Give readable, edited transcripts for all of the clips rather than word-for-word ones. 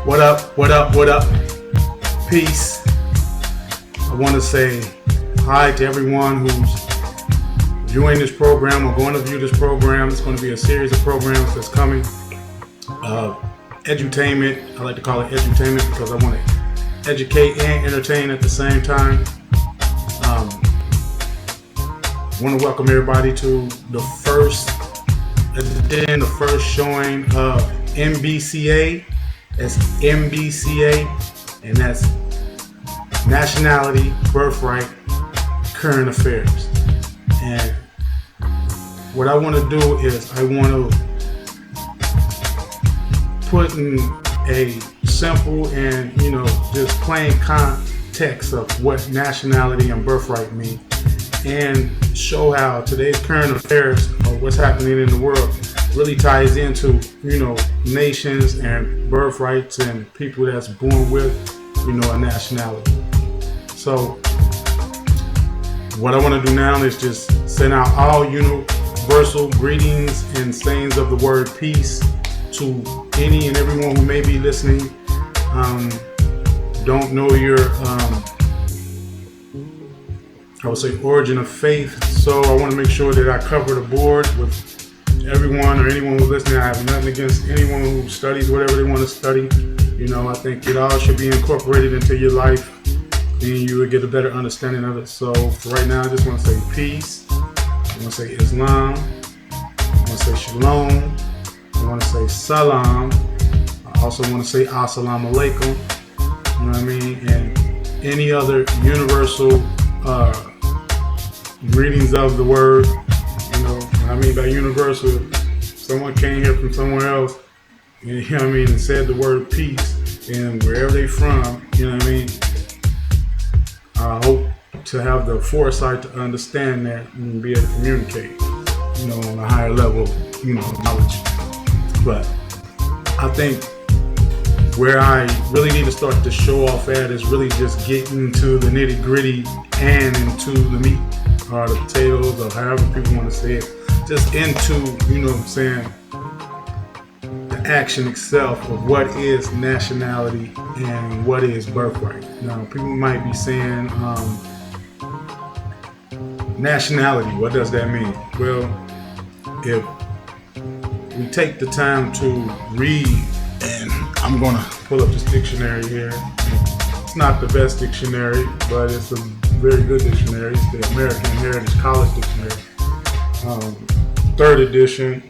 What up, what up, what up? Peace. I want to say hi to everyone who's viewing this program or going to view this program. It's going to be a series of programs that's coming. Edutainment. I like to call it edutainment because I want to educate and entertain at the same time. I want to welcome everybody to the first showing of N.B.C.A. That's N.B.C.A. and that's Nationality, Birthright, Current Affairs. And what I want to do is I want to put in a simple and just plain context of what nationality and birthright mean, and show how today's current affairs or what's happening in the world really ties into nations and birthrights and people that's born with a nationality. So what I want to do now is just send out all universal greetings and sayings of the word peace to any and everyone who may be listening. Don't know your I would say origin of faith, so I want to make sure that I cover the board with everyone or anyone who's listening. I have nothing against anyone who studies whatever they want to study. I think it all should be incorporated into your life and you will get a better understanding of it. So for right now, I just want to say peace. I want to say Islam. I want to say Shalom. I want to say Salam. I also want to say Assalamu Alaikum. You know what I mean? And any other universal readings of the word. What I mean by universal, someone came here from somewhere else, and said the word peace, and wherever they from, I hope to have the foresight to understand that and be able to communicate, on a higher level, knowledge. But I think where I really need to start to show off at is really just getting into the nitty gritty and into the meat or the potatoes or however people want to say it. Just into, the action itself of what is nationality and what is birthright. Now, people might be saying, nationality, what does that mean? Well, if we take the time to read, and I'm going to pull up this dictionary here. It's not the best dictionary, but it's a very good dictionary. It's the American Heritage College Dictionary. 3rd edition.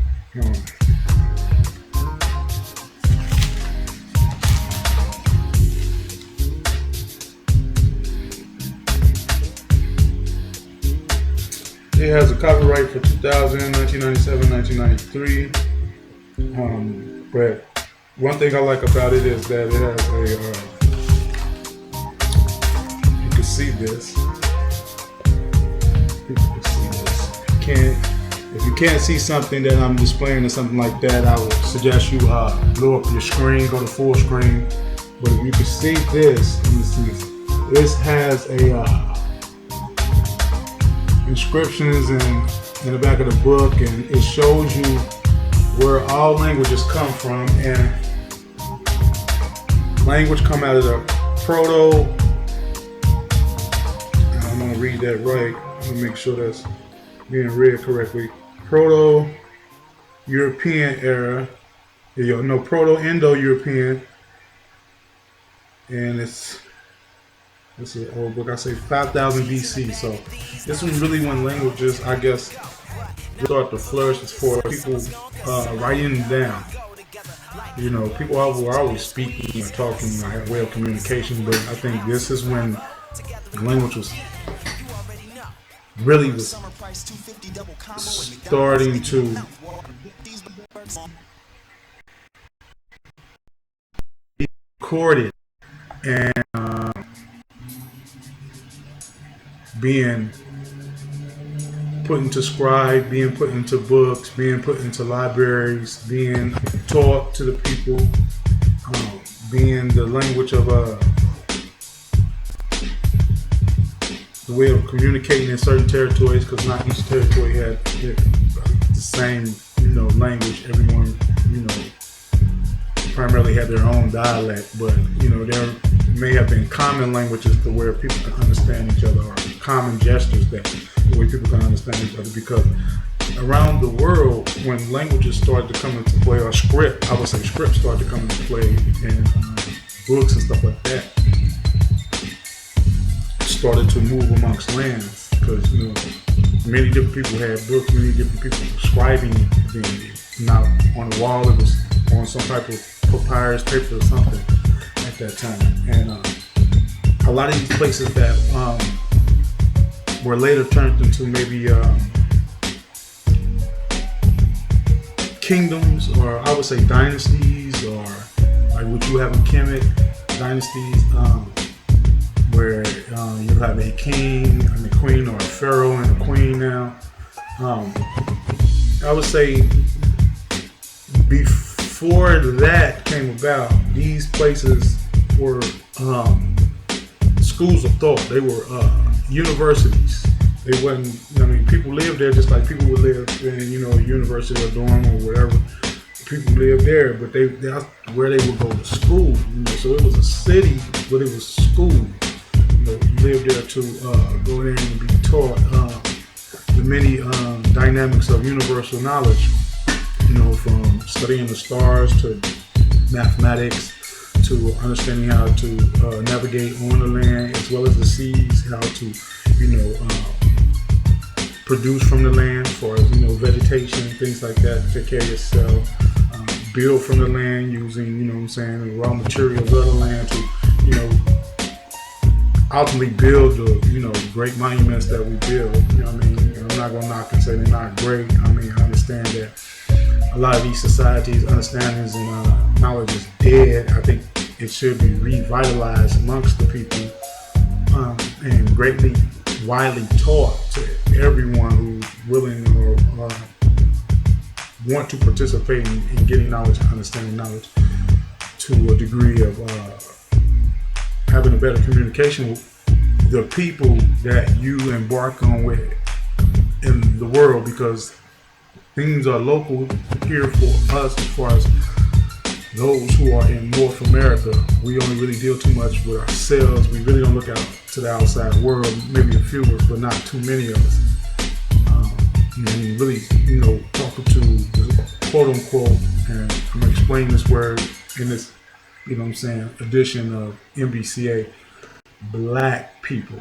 It has a copyright for 2000, 1997, 1993. But one thing I like about it is that it has you can see this. People can see this. If you can't see something that I'm displaying or something like that, I would suggest you blow up your screen, go to full screen. But if you can see this, this has a inscriptions in the back of the book, and it shows you where all languages come from, and language come out of the proto. I'm gonna read that right. I'm gonna make sure that's being read correctly. Proto-European era, Proto-Indo-European, and this is an old book. I say 5000 BC. So this was really when languages, I guess, start to flourish for people writing down. People were always speaking and talking, had a way of communication, but I think this is when language was starting to be recorded and being put into scribe, being put into books, being put into libraries, being taught to the people, being the language of the way of communicating in certain territories, because not each territory had the same, language everyone, primarily had their own dialect, but there may have been common languages to where people can understand each other, or common gestures that the way people can understand each other. Because around the world, when languages started to come into play, or script, I would say script started to come into play, and books and stuff like that started to move amongst lands, because many different people had books, many different people were scribing them. Not on the wall, it was on some type of papyrus paper or something at that time. And a lot of these places that were later turned into maybe kingdoms, or I would say dynasties, or like what you have in Kemet, dynasties, where you have a king and a queen, or a pharaoh and a queen now. I would say before that came about, these places were schools of thought. They were universities. They wasn't, people lived there just like people would live in, a university or dorm or whatever. People lived there, but that's where they would go to school. So it was a city, but it was school. You lived there to go there and be taught the many dynamics of universal knowledge. From studying the stars to mathematics, to understanding how to navigate on the land as well as the seas, how to, produce from the land as far as, vegetation, things like that, to take care of yourself, build from the land using, the raw materials of the land to, ultimately build the, great monuments that we build. I'm not going to knock and say they're not great. I understand that a lot of these societies' understandings and knowledge is dead. I think it should be revitalized amongst the people, and greatly, widely taught to everyone who's willing or want to participate in getting knowledge and understanding knowledge to a degree of having a better communication with the people that you embark on with in the world, because things are local here for us. As far as those who are in North America, we only really deal too much with ourselves. We really don't look out to the outside world. Maybe a few of us, but not too many of us. And really, talking to the quote unquote, and I'm gonna explain this word in this, edition of N.B.C.A, black people.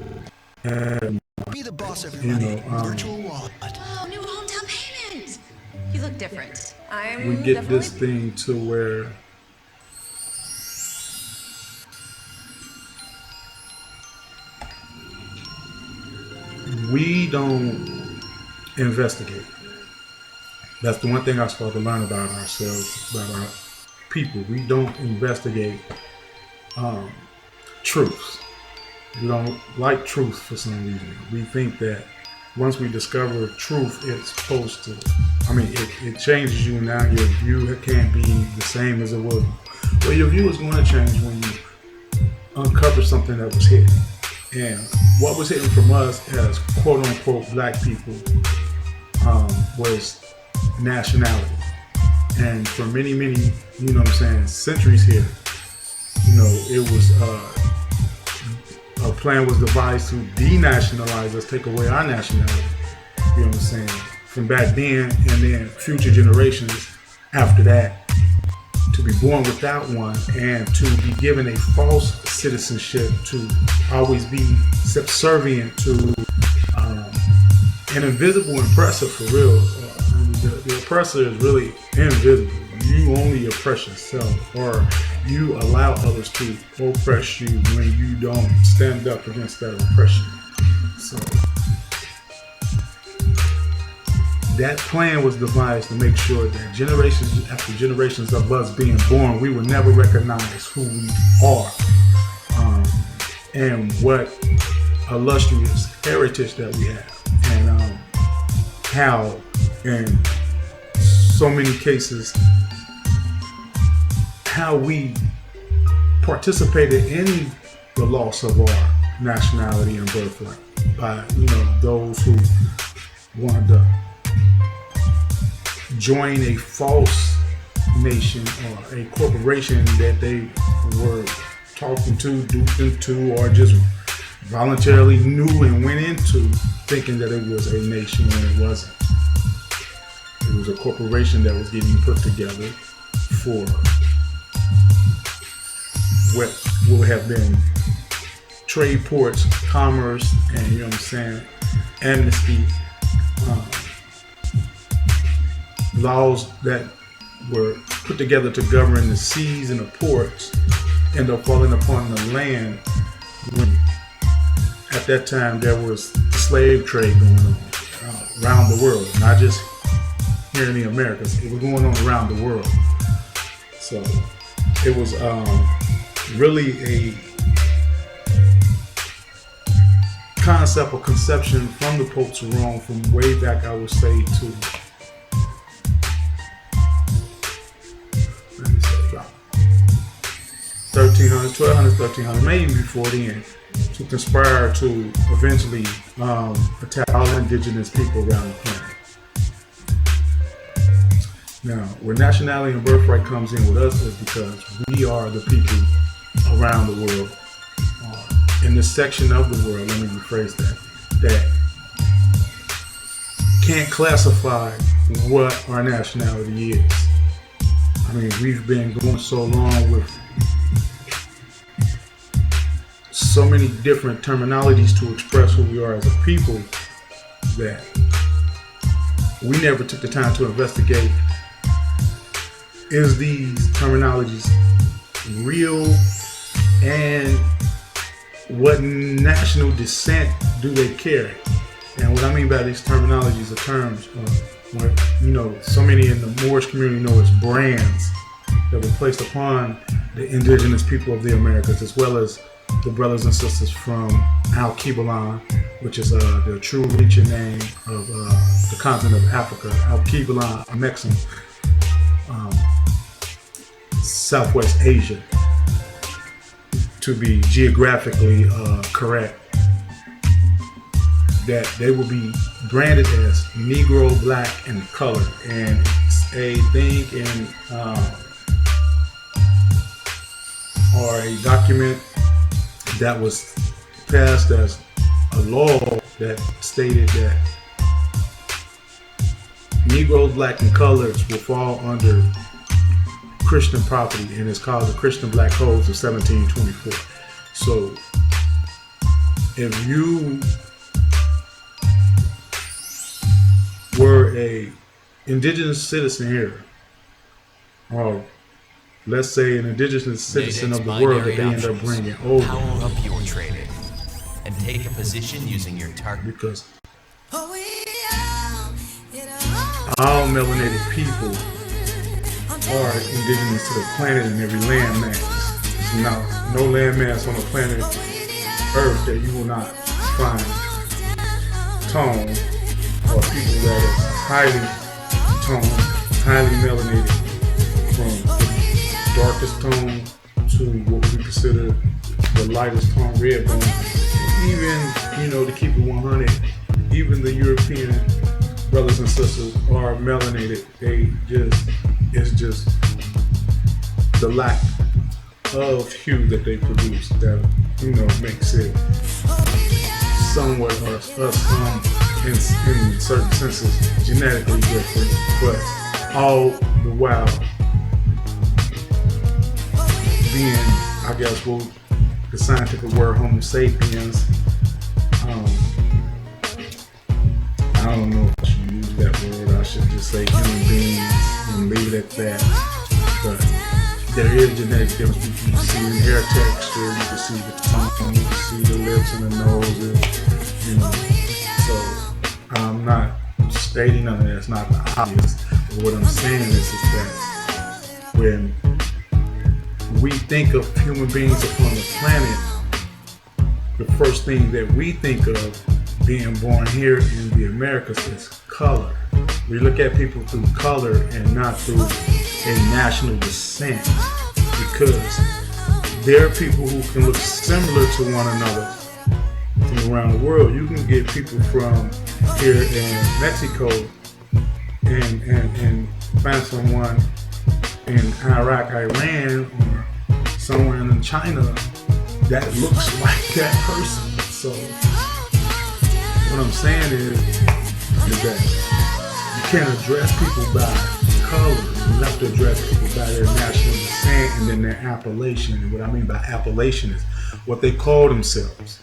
And Be the boss of your money. Virtual wallet. Oh, new hometown payment. You look different. I'm we get this thing to where we don't investigate. That's the one thing I started to learn about ourselves, about our people. We don't investigate truth. We don't like truth for some reason. We think that once we discover truth, it's supposed to, it changes you. Now your view can't be the same as it was. Well, your view is going to change when you uncover something that was hidden. And what was hidden from us as quote unquote black people was nationality. And for many, centuries here, it was a plan was devised to denationalize us, take away our nationality, from back then, and then future generations after that, to be born without one, and to be given a false citizenship, to always be subservient to an invisible oppressor, for real. The oppressor is really invisible. You only oppress yourself, or you allow others to oppress you when you don't stand up against that oppression. So that plan was devised to make sure that generations after generations of us being born, we would never recognize who we are, and what illustrious heritage that we have, and how in so many cases how we participated in the loss of our nationality and birthright by those who wanted to join a false nation or a corporation that they were talking to, duped into, or just voluntarily knew and went into thinking that it was a nation when it wasn't. It was a corporation that was getting put together for what would have been trade ports, commerce, and you know what I'm saying, amnesty, laws that were put together to govern the seas and the ports end up falling upon the land when at that time there was slave trade going on around the world, not just here in the Americas. It was going on around the world. So it was really a concept or conception from the Popes of Rome from way back, I would say, to about 1300s, 1200s, 1300s, maybe before then, to conspire to eventually attack all indigenous people around the planet. Now, where nationality and birthright comes in with us is because we are the people around the world, in this section of the world, let me rephrase that can't classify what our nationality is. I mean, we've been going so long with so many different terminologies to express who we are as a people that we never took the time to investigate, is these terminologies real, and what national descent do they carry? And what I mean by these terminologies are terms what, you know, so many in the Moorish community know as brands that were placed upon the indigenous people of the Americas, as well as the brothers and sisters from Al-Kebalan, which is the true ancient name of the continent of Africa. Al-Kebalan, a Mexican, Southwest Asia, to be geographically correct, that they will be branded as Negro, Black, and Colored. And it's a thing in or a document that was passed as a law that stated that Negroes, Black, and Coloreds will fall under Christian property, and it's called the Christian Black Codes of 1724. So if you were a indigenous citizen here, or let's say an indigenous citizen of the world that they end up bringing over, power up your trading and take a position using your target, because all melanated people are indigenous to the planet and every landmass. Now, no landmass on the planet Earth that you will not find tone or people that are highly toned, highly melanated, from the darkest tone to what we consider the lightest tone, red bone. Even, you know, to keep it 100, even the European brothers and sisters are melanated. It's just the lack of hue that they produce that, you know, makes it somewhat, or us in certain senses, genetically different, but all the while being, I guess, well, the scientific word Homo sapiens. I don't know if I should use that word. I should just say human beings and leave it at that. But there is genetic difference. You can see in hair texture, you can see the tongue, you can see the lips and the noses, you know. So I'm not stating none of that. It's not obvious. But what I'm saying is that when we think of human beings upon the planet, the first thing that we think of being born here in the Americas is color. We look at people through color and not through a national descent, because there are people who can look similar to one another from around the world. You can get people from here in Mexico and find someone in Iraq, Iran, or somewhere in China that looks like that person. So what I'm saying is that you can't address people by color. You have to address people by their national descent and then their appellation. And what I mean by appellation is what they call themselves.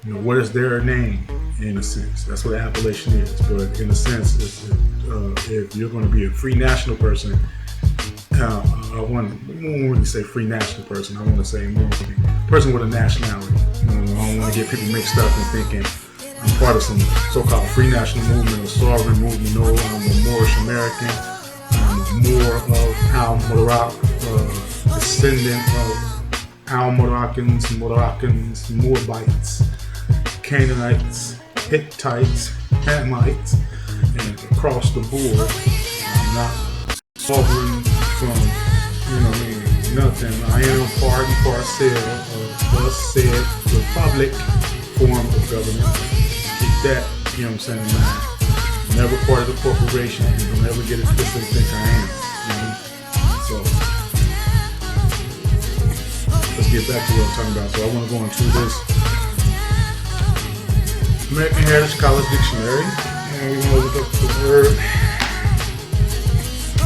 You know, what is their name, in a sense. That's what appellation is. But in a sense, if you're going to be a free national person, I won't really say free national person. I want to say more person with a nationality. You know, I don't want to get people mixed up and thinking I'm part of some so-called free national movement or sovereign movement. No, I'm a Moorish American. I'm more of Al-Morocco, descendant of Al-Moroccans, Moabites, Canaanites, Hittites, Hamites, and across the board. I'm not sovereign from, nothing. I am part and parcel of thus said republic form of government. Keep that, in mind. Never part of the corporation, and don't ever get it twisted and think I am. So let's get back to what I'm talking about. So I want to go into this American Heritage College Dictionary, and we're going to look up the word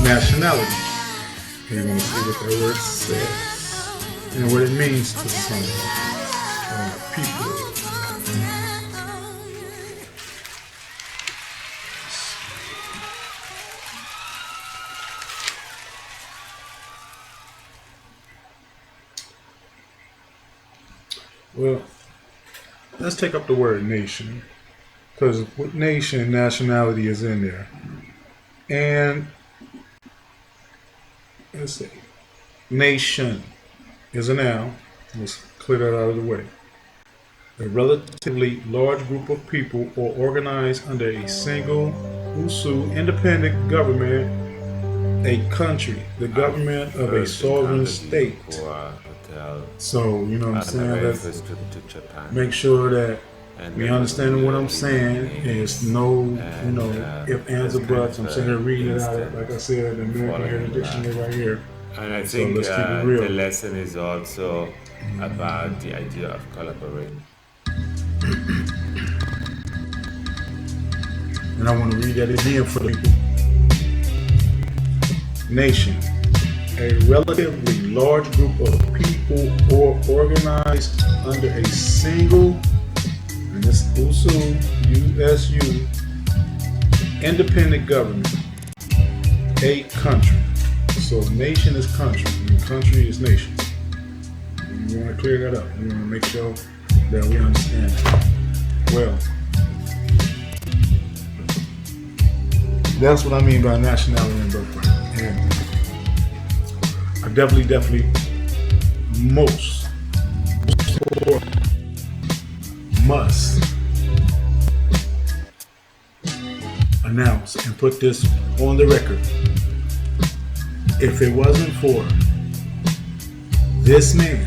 nationality. And you're going to see what that word says and what it means to some people. Well, let's take up the word nation, because with nation, nationality is in there. And let's see, nation is a noun. Let's clear that out of the way. A relatively large group of people or organized under a single independent government, a country, the government of a sovereign state. So, you know what I'm saying? Let's make sure that we understand what I'm saying. It's no, if, ands, or buts. I'm sitting here reading it out, like I said, the American Heritage Dictionary right here. And I think the lesson is also about the idea of collaborating. And I want to read that again for the people. Nation. A relatively large group of people or organized under a single, and this USU, independent government, a country. So nation is country, and country is nation. And we want to clear that up. We want to make sure that we understand that. Well, that's what I mean by nationality and birthright. And I definitely must announce and put this on the record. If it wasn't for this man,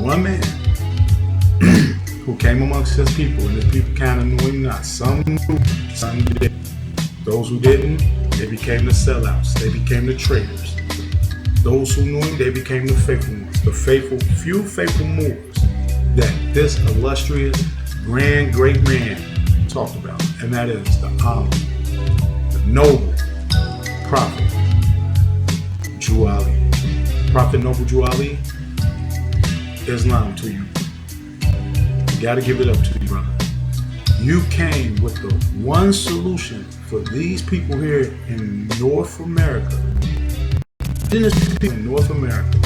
one man, who came amongst his people, and his people kind of knew him not. Some knew, some didn't. Those who didn't, they became the sellouts. They became the traitors. Those who knew him, they became the faithful ones. The few faithful Moors that this illustrious, grand, great man talked about. And that is the honorable, the noble Prophet Drew Ali. Prophet Noble Drew Ali, Islam to you. You gotta give it up to you, brother. You came with the one solution for these people here in North America, in North America,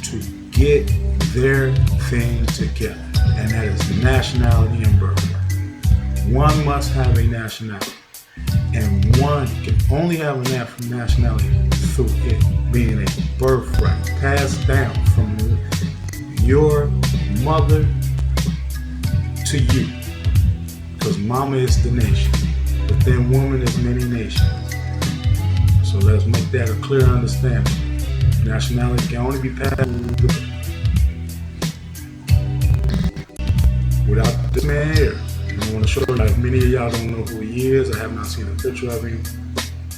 to get their thing together, and that is nationality and birthright. One must have a nationality, and one can only have a nationality through it being a birthright passed down from your mother to you, because mama is the nation, but then woman is many nations. So let's make that a clear understanding. Nationality can only be passed without this man here. I want to show you, like, many of y'all don't know who he is. I have not seen a picture of him.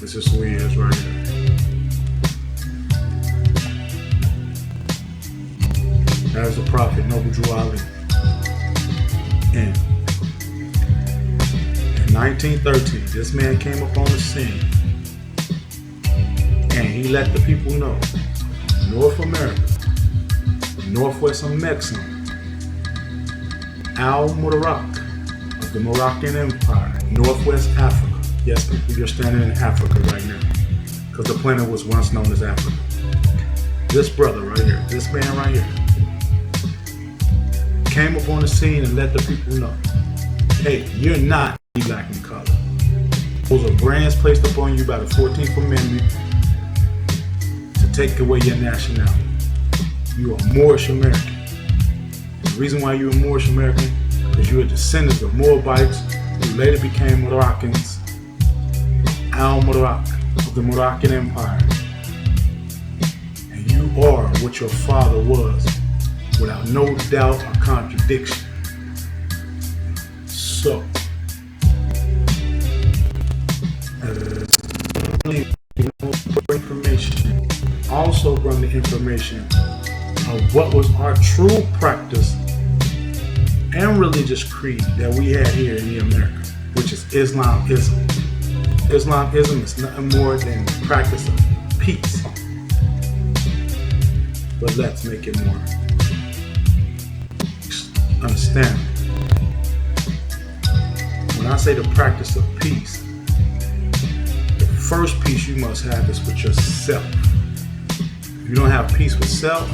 This is who he is right here. That's the prophet Noble Drew Ali. And in 1913, this man came up on the scene and he let the people know North America, Northwest of Mexico, Al-Mubarak of the Moroccan Empire, Northwest Africa. Yes, people, you're standing in Africa right now because the planet was once known as Africa. This brother right here, this man right here, came up on the scene and let the people know, hey, you're not black in color. Those are brands placed upon you by the 14th Amendment to take away your nationality. You are Moorish American. The reason why you're Moorish American is because you are descendants of Moabites who later became Moroccans, Al-Mubarak of the Moroccan Empire. And you are what your father was, without no doubt or contradiction. So, information also brought the information of what was our true practice and religious creed that we had here in the Americas, which is Islamism. Islamism is nothing more than the practice of peace. But let's make it more understandable. When I say the practice of peace, the first peace you must have is with yourself. If you don't have peace with self,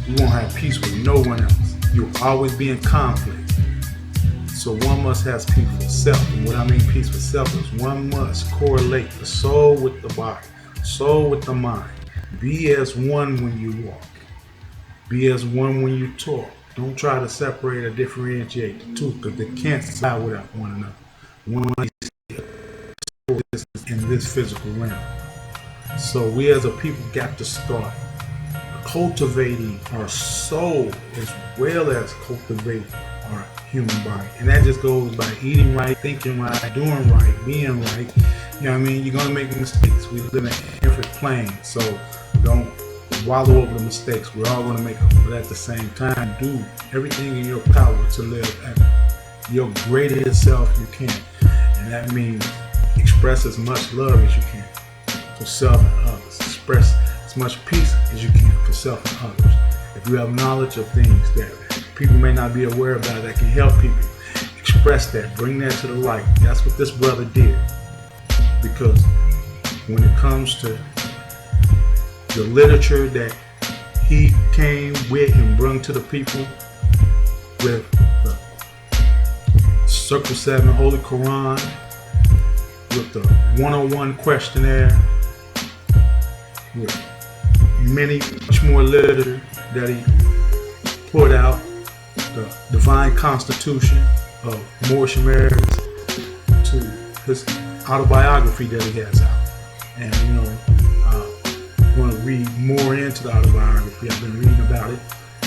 you won't have peace with no one else. You'll always be in conflict. So one must have peace with self. And what I mean peace with self is one must correlate the soul with the body, soul with the mind. Be as one when you walk. Be as one when you talk. Don't try to separate or differentiate the two, because they can't survive without one another. One is in this physical realm. So we as a people got to start cultivating our soul as well as cultivating our human body. And that just goes by eating right, thinking right, doing right, being right. You know what I mean? You're going to make mistakes. We live in an infinite plane, so don't wallow over the mistakes. We're all going to make them. But at the same time, do everything in your power to live at your greatest self you can. And that means express as much love as you can for self and others. Express as much peace as you can for self and others. If you have knowledge of things that people may not be aware about that can help people, express that. Bring that to the light. That's what this brother did. Because when it comes to the literature that he came with and brought to the people with the Circle 7 Holy Quran, with the 101 questionnaire, with much more literature that he put out, the Divine Constitution of Moorish Americans, to his autobiography that he has out. And I'm going to read more into the autobiography. I've been reading about it,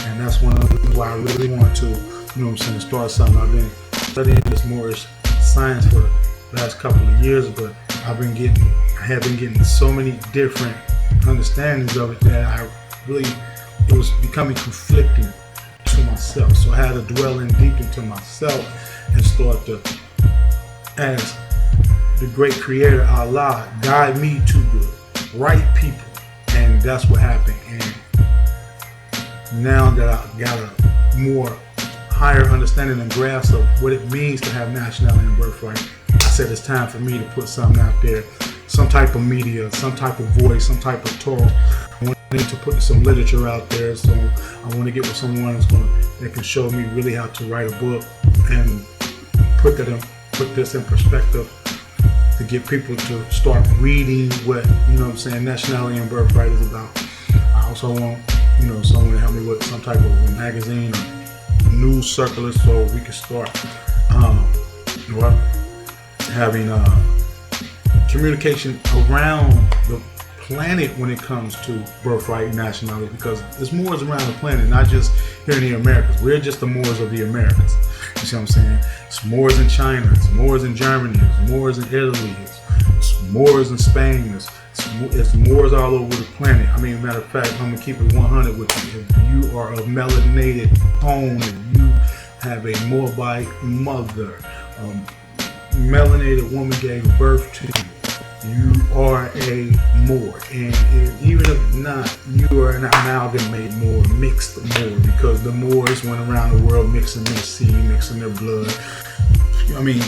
and that's one of the reasons why I really want to, start something. I've been studying this Moorish science for the last couple of years, but I have been getting so many different understandings of it that it was becoming conflicting to myself. So I had to dwell in deep into myself and start to, as the great creator Allah, guide me to the right people. And that's what happened. And now that I got a more higher understanding and grasp of what it means to have nationality and birthright, I said it's time for me to put something out there, some type of media, some type of voice, some type of talk. I want to put some literature out there, so I want to get with someone that can show me really how to write a book and put this in perspective, to get people to start reading what, nationality and birthright is about. I also want, someone to help me with some type of a magazine or news circular, so we can start having communication around the planet when it comes to birthright and nationality, because there's Moors around the planet, not just here in the Americas. We're just the Moors of the Americas. You see what I'm saying? It's Moors in China, it's Moors in Germany, it's Moors in Italy, it's Moors in Spain. It's Moors all over the planet. I mean, matter of fact, I'm gonna keep it 100 with you. If you are of melanated tone, if you have a Moabite mother, melanated woman gave birth to you, you are a Moor. And even if not, you are an amalgamate Moor, mixed Moor, because the Moors went around the world mixing their seed, mixing their blood. I mean,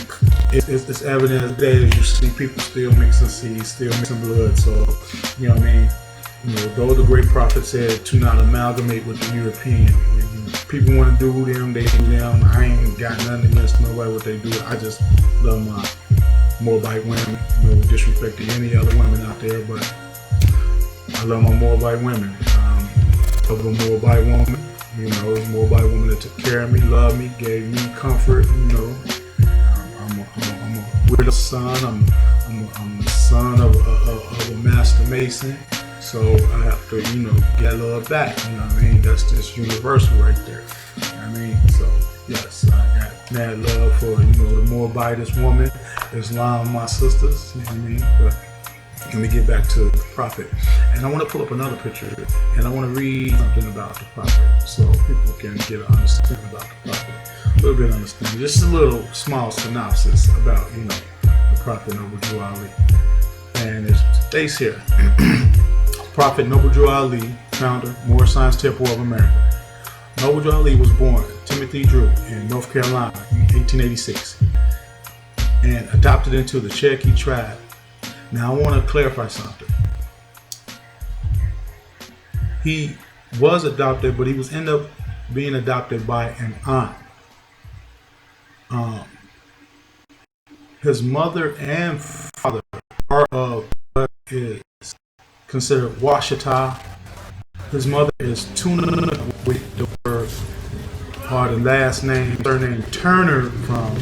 it's evident as day that you see people still mixing seeds, still mixing blood. So, you know what I mean? You know, though the great prophet said to not amalgamate with the European. People want to do them, they do them. I ain't got nothing against nobody what they do. I just love my Moabite women. No disrespect to any other women out there, but I love my Moabite women. Of a Moabite woman, you know, a Moabite woman that took care of me, loved me, gave me comfort, you know. I'm a widow son. I'm the son of a master mason. So I have to, you know, get love back. You know what I mean? That's just universal right there. You know what I mean? So yes, I got mad love for, you know, the Moabitist woman, Islam, my sisters. You know what I mean? But let me get back to the prophet. And I want to pull up another picture, and I want to read something about the prophet so people can get an understanding about the prophet. A little bit of understanding. Just a little small synopsis about, you know, the prophet Noble Drew Ali. And it states here, Prophet Noble Drew Ali, founder, Moorish Science Temple of America. Noble Drew Ali was born Timothy Drew in North Carolina in 1886 and adopted into the Cherokee tribe. Now I want to clarify something. He was adopted, but he was ended up being adopted by an aunt. His mother and father are of what is considered Washita. His mother is Tuna with the word or the last name, surname Turner from.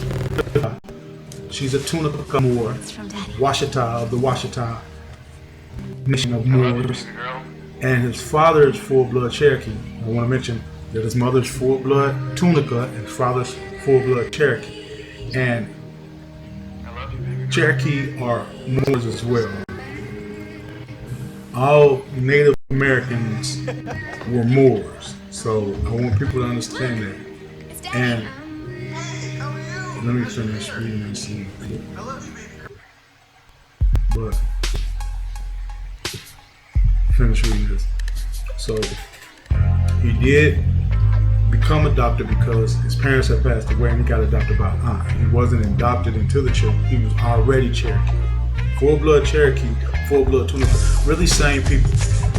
She's a Tunica Moor, Washita of the Washita nation of Moors, and his father is full-blood Cherokee. I want to mention that his mother's full-blood Tunica and his father's full-blood Cherokee. And Cherokee are Moors as well. All Native Americans were Moors, so I want people to understand that. And let me finish reading and see. But finish reading this. So he did become adopted because his parents had passed away, and he got adopted by an aunt. He wasn't adopted into the Cherokee. He was already Cherokee. Full-blood Cherokee, full-blood Tunica. Really same people.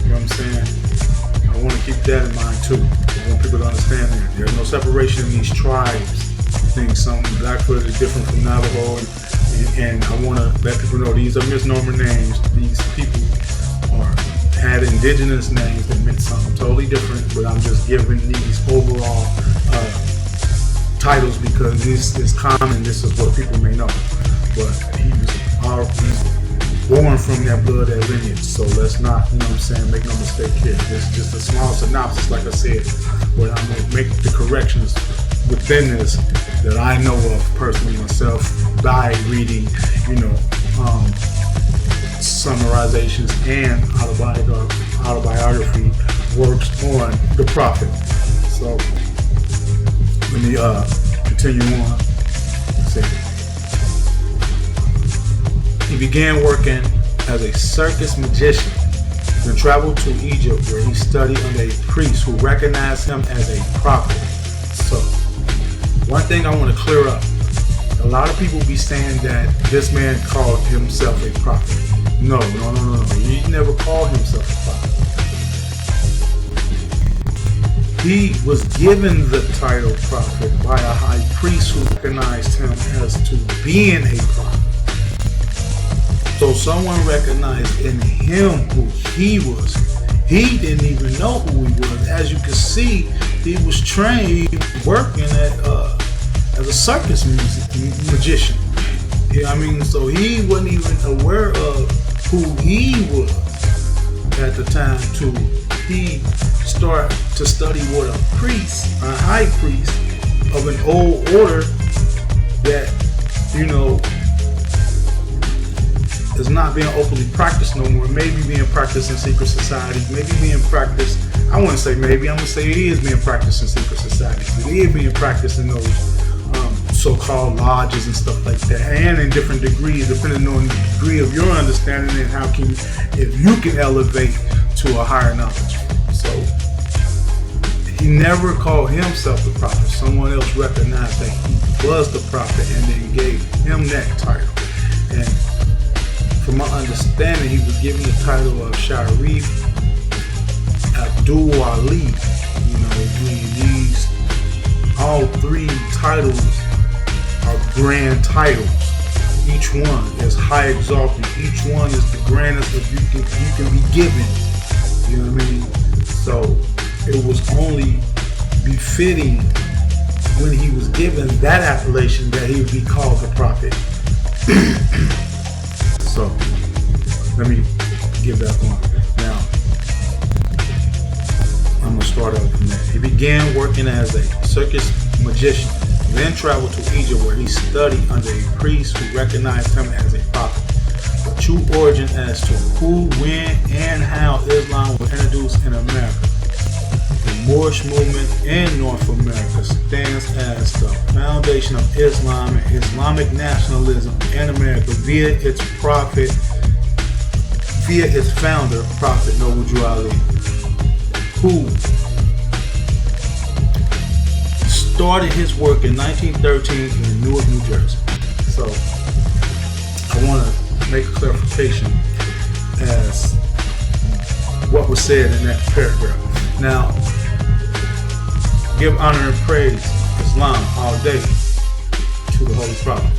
You know what I'm saying? I want to keep that in mind too. I want people to understand that. There's no separation in these tribes. I think some Blackfoot is different from Navajo, and I want to let people know these are misnomer names. These people had indigenous names that meant something totally different, but I'm just giving these overall titles because this is common. This is what people may know. But he's born from that blood, that lineage. So let's not, you know what I'm saying, make no mistake here. This is just a small synopsis, like I said, but I'm going to make the corrections within this that I know of personally myself by reading, you know, summarizations and autobiography works on the prophet. So let me continue on. He began working as a circus magician, then traveled to Egypt where he studied under a priest who recognized him as a prophet. So one thing I want to clear up, a lot of people be saying that this man called himself a prophet. No. He never called himself a prophet. He was given the title prophet by a high priest who recognized him as to being a prophet. So someone recognized in him who he was. He didn't even know who he was. As you can see, he was trained working as a circus magician. I mean, so he wasn't even aware of who he was at the time till he started to study what a priest, a high priest of an old order that, you know, is not being openly practiced no more. Maybe being practiced in secret societies. Maybe being practiced, I wouldn't say maybe, I'm going to say it is being practiced in secret societies. It is being practiced in those so-called lodges and stuff like that, and in different degrees, depending on the degree of your understanding and how can, if you can elevate to a higher knowledge. So he never called himself the prophet. Someone else recognized that he was the prophet and then gave him that title. And from my understanding, he was given the title of Sharif Abdul Ali. You know, these all three titles are grand titles. Each one is high exalted. Each one is the grandest that you can be given. You know what I mean? So it was only befitting when he was given that appellation that he would be called the prophet. So let me get back on. Now I'm gonna start out from there. He began working as a circus magician, then traveled to Egypt where he studied under a priest who recognized him as a prophet. The true origin as to who, when, and how Islam was introduced in America. The Moorish movement in North America stands as the foundation of Islam and Islamic nationalism in America via its founder, Prophet Noble Ali, who started his work in 1913 in Newark, New Jersey. So I want to make a clarification as what was said in that paragraph. Now, give honor and praise Islam all day to the Holy Prophet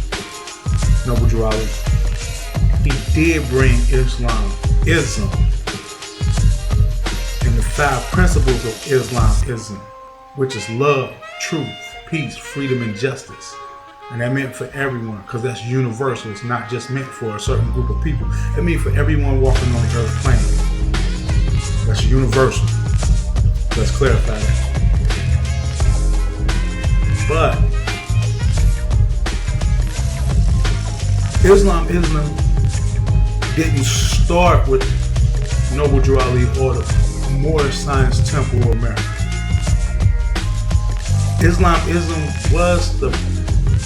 Noble Ali. He did bring Islam, and the 5 principles of Islamism, which is love, truth, peace, freedom, and justice. And that meant for everyone, because that's universal. It's not just meant for a certain group of people. It means for everyone walking on the earth plane. That's universal. Let's clarify that. But Islam didn't start with Noble Drew Ali or the Moorish Science Temple of America. Islamism was the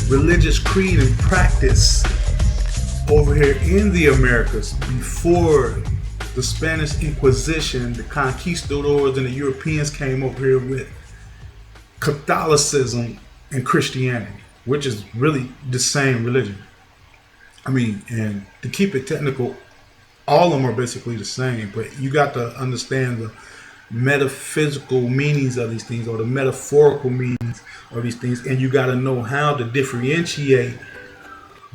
religious creed and practice over here in the Americas before the Spanish Inquisition, the conquistadors and the Europeans came over here with Catholicism and Christianity, which is really the same religion. I mean, and to keep it technical, all of them are basically the same, but you got to understand the metaphysical meanings of these things or the metaphorical meanings of these things, and you got to know how to differentiate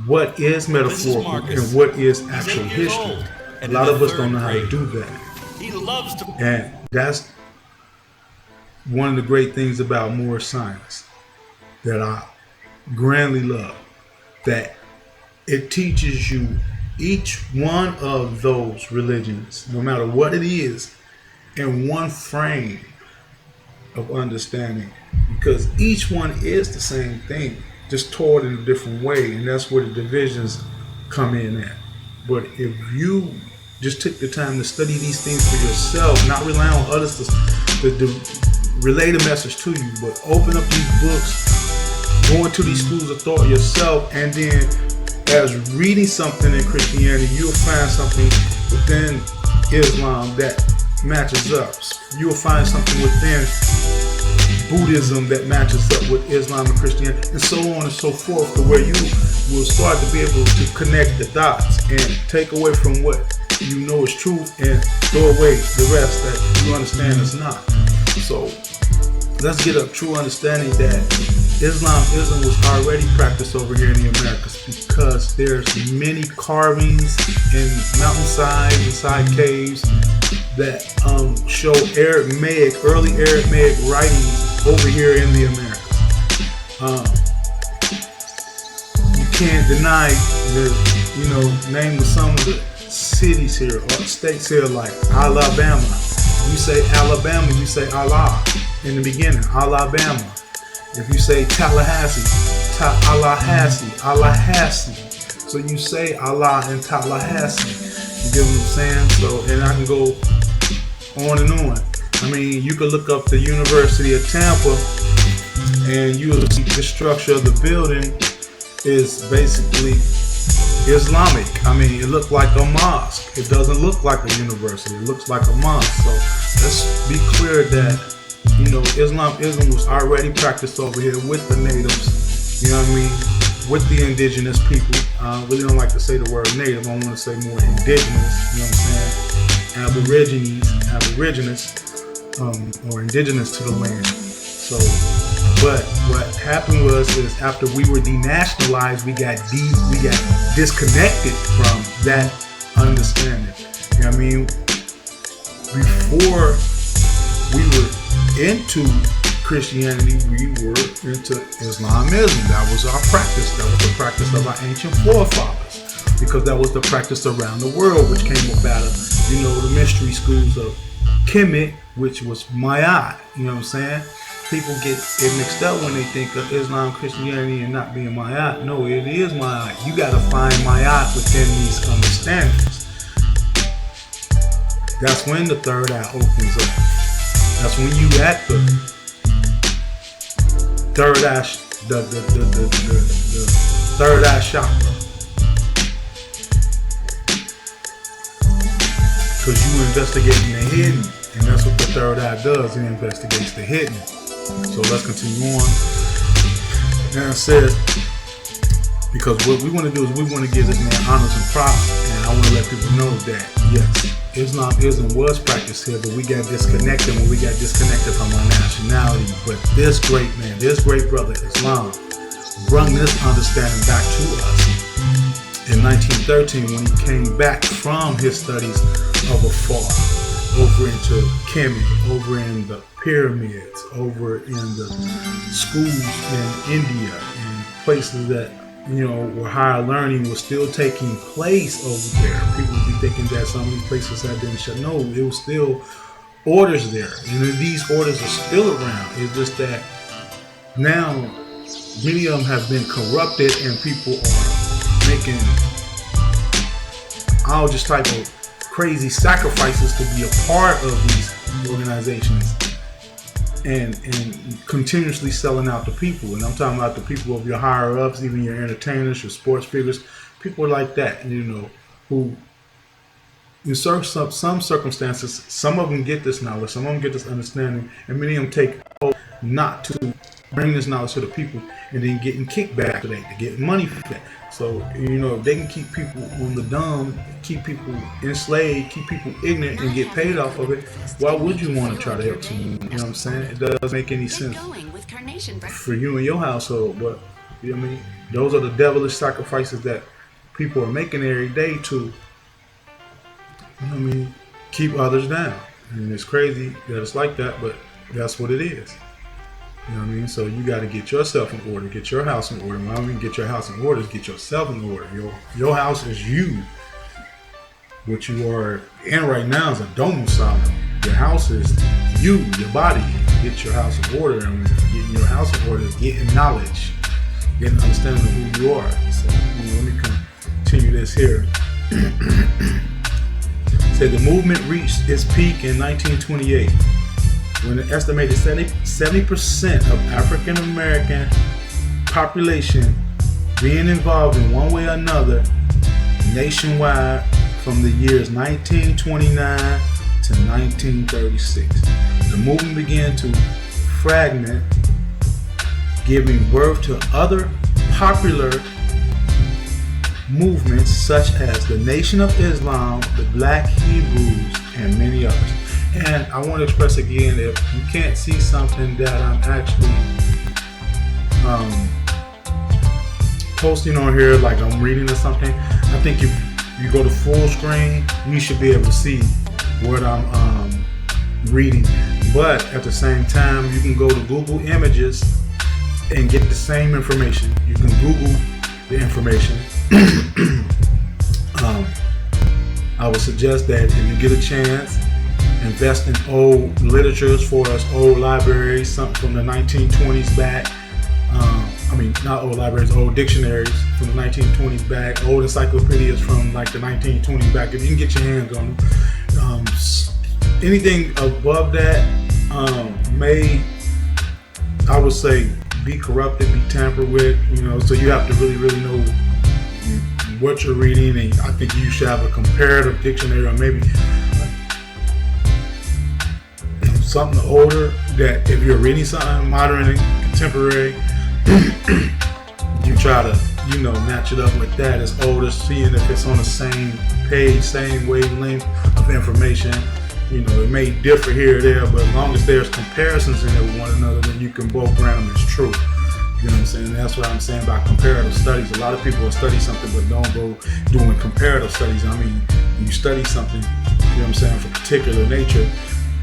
what is metaphorical and what is actual history. A lot of us don't know how to do that. And that's one of the great things about Moorish science that I grandly love, that it teaches you each one of those religions, no matter what it is, in one frame of understanding, because each one is the same thing, just taught in a different way, and that's where the divisions come in at. But if you just take the time to study these things for yourself, not rely on others to relay the message to you, but open up these books, go into these schools of thought yourself, and then as reading something in Christianity, you'll find something within Islam that matches up. You'll find something within Buddhism that matches up with Islam and Christianity, and so on and so forth, to where you will start to be able to connect the dots and take away from what you know is truth and throw away the rest that you understand is not. So let's get a true understanding that Islamism was already practiced over here in the Americas, because there's many carvings in mountainsides, inside caves, that show early Aramaic writings over here in the Americas. You can't deny the name of some of the cities here or states here, like Alabama. You say Alabama, you say Allah in the beginning, Alabama. If you say Tallahassee, Tallahassee. So you say Allah in Tallahassee. You get what I'm saying? So, and I can go on and on. I mean, you could look up the University of Tampa and you'll see the structure of the building is basically Islamic. I mean, it looked like a mosque. It doesn't look like a university. It looks like a mosque. So let's be clear that, you know, Islam was already practiced over here with the natives. You know what I mean? With the indigenous people. I really don't like to say the word native. I want to say more indigenous. You know what I'm saying? Aborigines, or indigenous to the land. So, but what happened is after we were denationalized, we got disconnected from that understanding. You know what I mean? Before we were into Christianity, we were into Islamism. That was our practice. That was the practice of our ancient forefathers, because that was the practice around the world, which came about of, you know, the mystery schools of Kemet, which was Ma'at. You know what I'm saying? People get it mixed up when they think of Islam, Christianity, and not being Ma'at. No, it is Ma'at. You got to find Ma'at within these understandings. That's when the third eye opens up. That's when you at the third eye, the third eye chakra. Because you investigating the hidden, and that's what the third eye does. It investigates the hidden. So let's continue on. And it says, because what we want to do is we want to give this man honors and props, and I want to let people know that yes, Islamism was practiced here, but we got disconnected when we got disconnected from our nationality. But this great man, this great brother Islam, brought this understanding back to us in 1913 when he came back from his studies of afar, over into Kemet, over in the pyramids, over in the schools in India, and places that, you know, where higher learning was still taking place over there. People would be thinking that some of these places had been shut. No, it was still orders there, and these orders are still around. It's just that now many of them have been corrupted, and people are making all just type of crazy sacrifices to be a part of these organizations, and continuously selling out the people. And I'm talking about the people of your higher ups, even your entertainers, your sports figures, people like that, you know, who in some circumstances, some of them get this knowledge, some of them get this understanding, and many of them take hope not to bring this knowledge to the people, and then getting kickback for that, to get money for that. So, you know, if they can keep people on the dumb, keep people enslaved, keep people ignorant, and get paid off of it, why would you want to try to help someone? You know what I'm saying? It doesn't make any sense for you and your household. But, you know what I mean? Those are the devilish sacrifices that people are making every day to, you know what I mean, keep others down. And it's crazy that it's like that, but that's what it is. You know what I mean? So you got to get yourself in order, get your house in order. When I mean get your house in order, get yourself in order. Your house is you. What you are in right now is a domicile. Your house is you, your body. Get your house in order, and getting your house in order is getting knowledge, getting understanding of who you are. So, you know, let me continue this here. Said the movement reached its peak in 1928. When an estimated 70% of African American population being involved in one way or another nationwide from the years 1929 to 1936. The movement began to fragment, giving birth to other popular movements such as the Nation of Islam, the Black Hebrews, and many others. And I want to express again, if you can't see something that I'm actually posting on here, like I'm reading or something, I think if you go to full screen, you should be able to see what I'm reading. But at the same time, you can go to Google Images and get the same information. You can Google the information. I would suggest that if you get a chance, invest in old literature as far as old libraries, something from the 1920s back. not old libraries, old dictionaries from the 1920s back, old encyclopedias from like the 1920s back. If you can get your hands on them, anything above that may, I would say, be corrupted, be tampered with. So you have to really know what you're reading, and I think you should have a comparative dictionary, or maybe something older, that if you're reading something modern and contemporary, you try to match it up with that as older, seeing if it's on the same page, same wavelength of information. It may differ here or there, but as long as there's comparisons in there with one another, then you can both grant them as true. You know what I'm saying? And that's what I'm saying about comparative studies. A lot of people will study something but don't go doing comparative studies. When you study something, of a particular nature,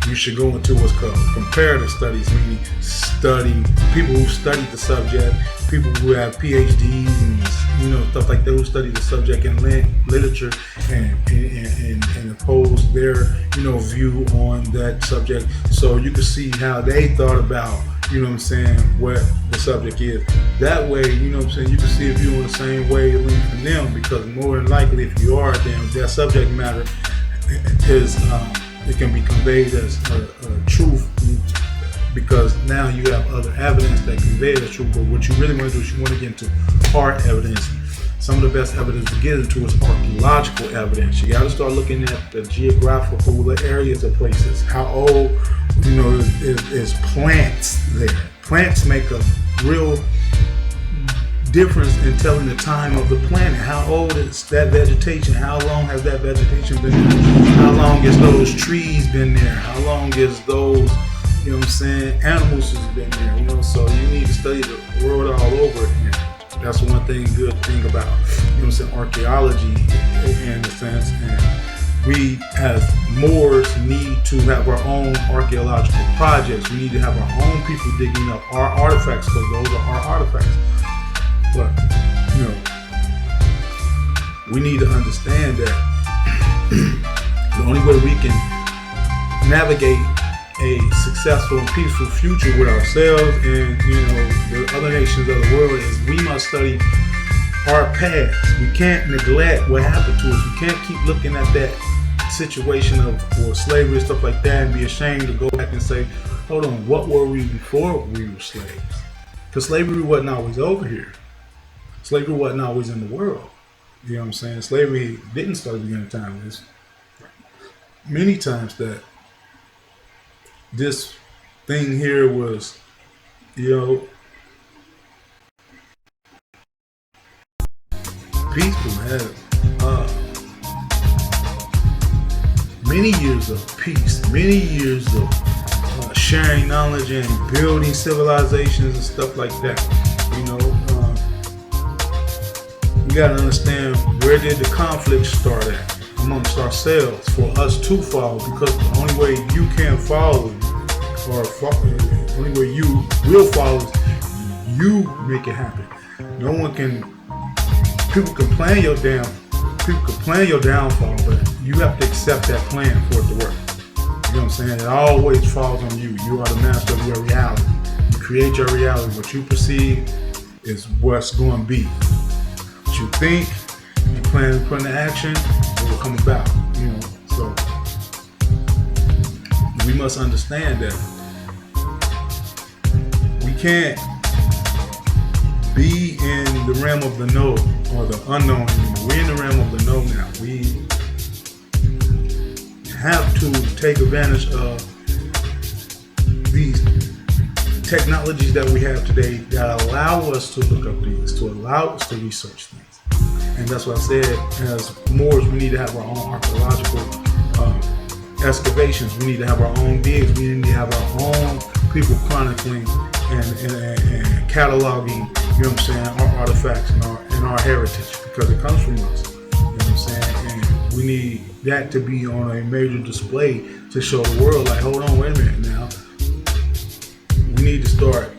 you should go into what's called comparative studies, meaning study people who studied the subject, people who have PhDs and stuff like that, who study the subject in literature and oppose their view on that subject, so you can see how they thought about what the subject is. That way, you can see if you're on the same wavelength from them, because more than likely, if you are, then that subject matter is it can be conveyed as a truth, because now you have other evidence that conveys the truth. But what you really want to do is you want to get into hard evidence. Some of the best evidence to get into is archaeological evidence. You got to start looking at the geographical areas of places. How old, is plants there? Plants make a real difference in telling the time of the planet. How old is that vegetation? How long has that vegetation been there? How long has those trees been there? How long has those, animals has been there? So you need to study the world all over again. That's one good thing about, archaeology in a sense. And we as Moors need to have our own archaeological projects. We need to have our own people digging up our artifacts, because those are our artifacts. But, we need to understand that the only way we can navigate a successful and peaceful future with ourselves and, the other nations of the world is we must study our past. We can't neglect what happened to us. We can't keep looking at that situation of slavery and stuff like that and be ashamed to go back and say, hold on, what were we before we were slaves? Because slavery wasn't always over here. Slavery wasn't always in the world. You know what I'm saying? Slavery didn't start at the beginning of time. There's many times that this thing here was, peaceful. Had many years of peace, many years of sharing knowledge and building civilizations and stuff like that. We got to understand, where did the conflict start at amongst ourselves for us to follow? Because the only way you can follow, or the only way you will follow, is you make it happen. No one can. People can plan your downfall, but you have to accept that plan for it to work. You know what I'm saying? It always falls on you. You are the master of your reality. You create your reality. What you perceive is what's going to be. What you think, you plan to put into action, it will come about. So we must understand that we can't be in the realm of the know or the unknown anymore. We're in the realm of the know now. We have to take advantage of these technologies that we have today that allow us to look up things, to allow us to research things. And that's what I said, as Moors, we need to have our own archaeological excavations. We need to have our own digs. We need to have our own people chronicling and cataloging, our artifacts and our heritage, because it comes from us. And we need that to be on a major display to show the world, like, hold on, wait a minute now. We need to start,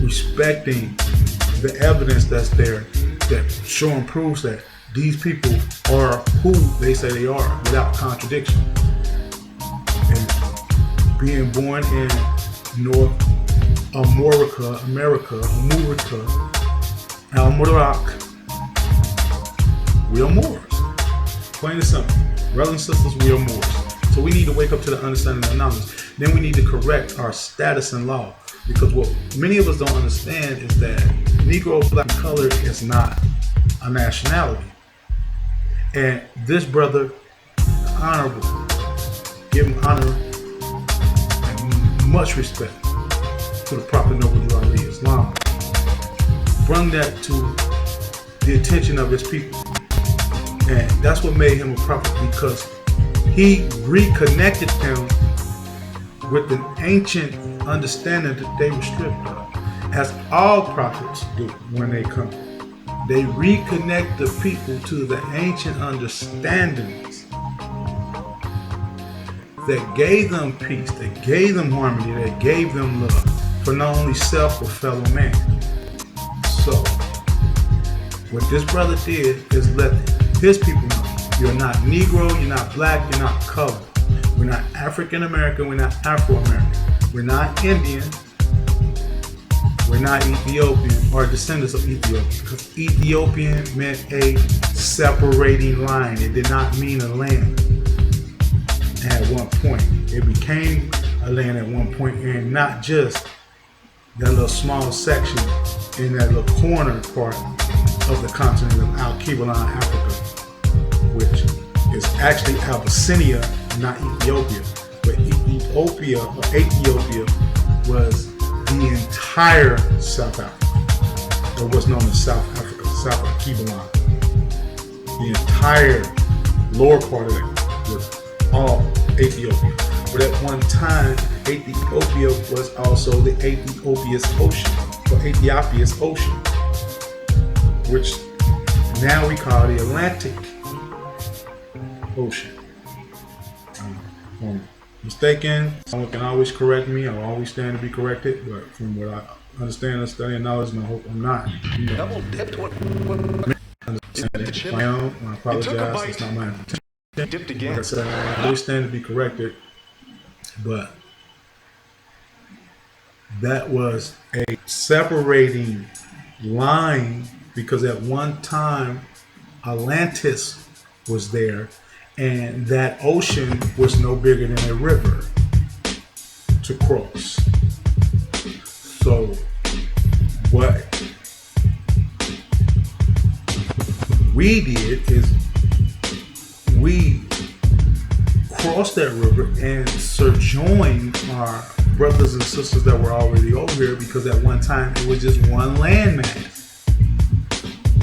respecting the evidence that's there, that show and proves that these people are who they say they are, without contradiction. And being born in North America, Al-Mubarak, we are Moors. Plain and simple. Brothers and sisters, we are Moors. So we need to wake up to the understanding of knowledge. Then we need to correct our status in law. Because what many of us don't understand is that Negro, black, and colored is not a nationality. And this brother, honorable, give him honor and much respect to the Prophet Noble Ali Islam, bring that to the attention of his people. And that's what made him a prophet, because he reconnected them with an ancient understanding that they were stripped of, as all prophets do when they come. They reconnect the people to the ancient understandings that gave them peace, that gave them harmony, that gave them love for not only self but fellow man. So, what this brother did is let his people know, you're not Negro, you're not black, you're not colored. We're not African American, we're not Afro American. We're not Indian, we're not Ethiopian or descendants of Ethiopia, because Ethiopian meant a separating line. It did not mean a land at one point. It became a land at one point, and not just that little small section in that little corner part of the continent of Al-Qibla, Africa, which is actually Abyssinia, not Ethiopia. But Ethiopia was the entire South Africa, or what's known as South Africa, South Al-Qibla. The entire lower part of it was all Ethiopia. But at one time, Ethiopia was also the Ethiopia's Ocean, or Ethiopia's Ocean, which now we call the Atlantic Ocean. If I'm mistaken, someone can always correct me. I'll always stand to be corrected, but from what I understand and study and knowledge, and I hope I'm not. Double dipped what the chip. I apologize. It's not my intention. Dipped again. Like I said, I always stand to be corrected, but that was a separating line, because at one time Atlantis was there, and that ocean was no bigger than a river to cross. So what we did is we crossed that river and sojourned our brothers and sisters that were already over here, because at one time it was just one landmass.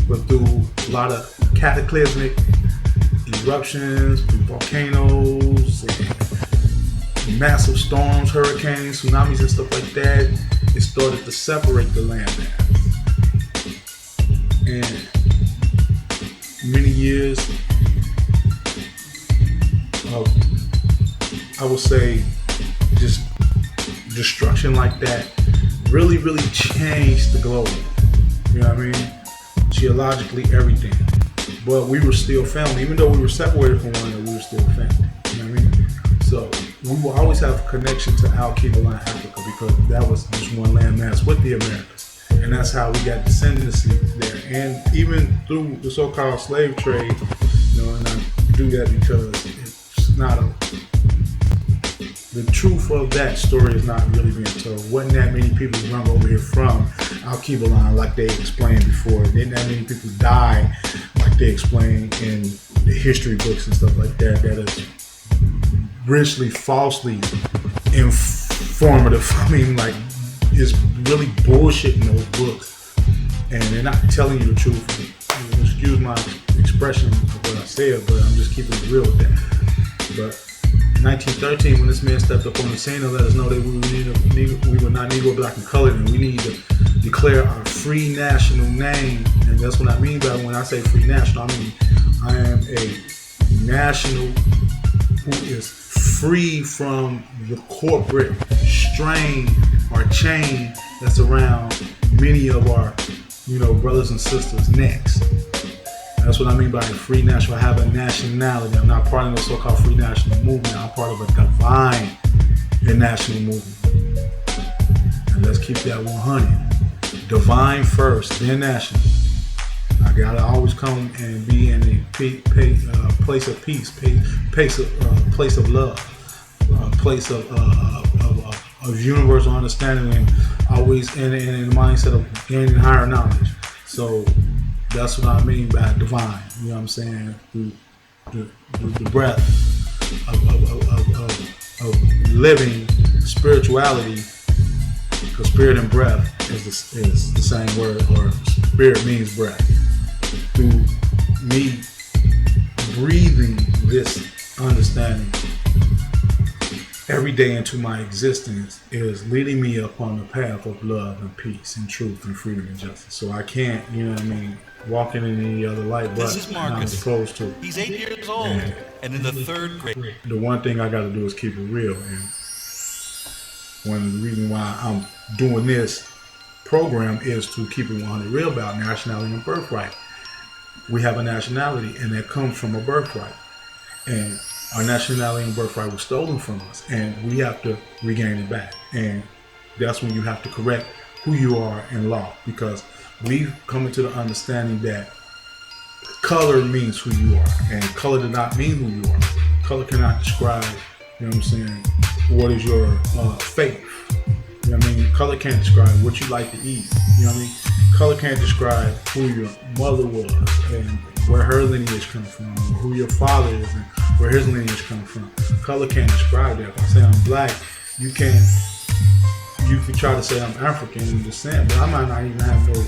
But through a lot of cataclysmic eruptions, through volcanoes, and massive storms, hurricanes, tsunamis, and stuff like that, it started to separate the landmass. And many years of, I would say, just destruction like that really changed the globe. You know what I mean? Geologically, everything. But we were still family. Even though we were separated from one another, we were still family. You know what I mean? So we will always have a connection to Al-Qibla, Africa, because that was just one landmass with the Americas. And that's how we got descendancy there. And even through the so-called slave trade, you know, and I do that because it's not the truth of that story is not really being told. Wasn't that many people run over here from Al-Qibla, like they explained before. Didn't that many people die, like they explained in the history books and stuff like that, that is richly, falsely informative. I mean, like, it's really bullshit in those books. And they're not telling you the truth. Excuse my expression of what I said, but I'm just keeping it real with that. But in 1913, when this man stepped up on the scene and let us know that we were not Negro, black, and colored, and we need to declare our free national name. And that's what I mean by when I say free national. I mean I am a national who is free from the corporate strain or chain that's around many of our, brothers and sisters' necks. That's what I mean by a free national. I have a nationality. I'm not part of the so-called free national movement. I'm part of a divine national movement. And let's keep that 100. Divine first, then national. I gotta always come and be in a place of peace, place of love, place of universal understanding, and always in the mindset of gaining higher knowledge. So that's what I mean by divine. You know what I'm saying? The breath of living spirituality, because spirit and breath is the same word, or spirit means breath. Through me breathing this understanding every day into my existence is leading me up on the path of love and peace and truth and freedom and justice. So I can't, you know what I mean, walk in any other light but I'm supposed to. He's 8 years old and in the 3rd grade. The one thing I got to do is keep it real. And one of the reasons why I'm doing this program is to keep it 100 real about nationality and birthright. We have a nationality, and that comes from a birthright. And our nationality and birthright was stolen from us, and we have to regain it back. And that's when you have to correct who you are in law, because we've come into the understanding that color means who you are, and color does not mean who you are. Color cannot describe, you know what I'm saying, what is your faith. You know what I mean? Color can't describe what you like to eat. You know what I mean? Color can't describe who your mother was and where her lineage comes from, or who your father is and where his lineage comes from. Color can't describe that. If I say I'm black, you can try to say I'm African in descent, but I might not even have no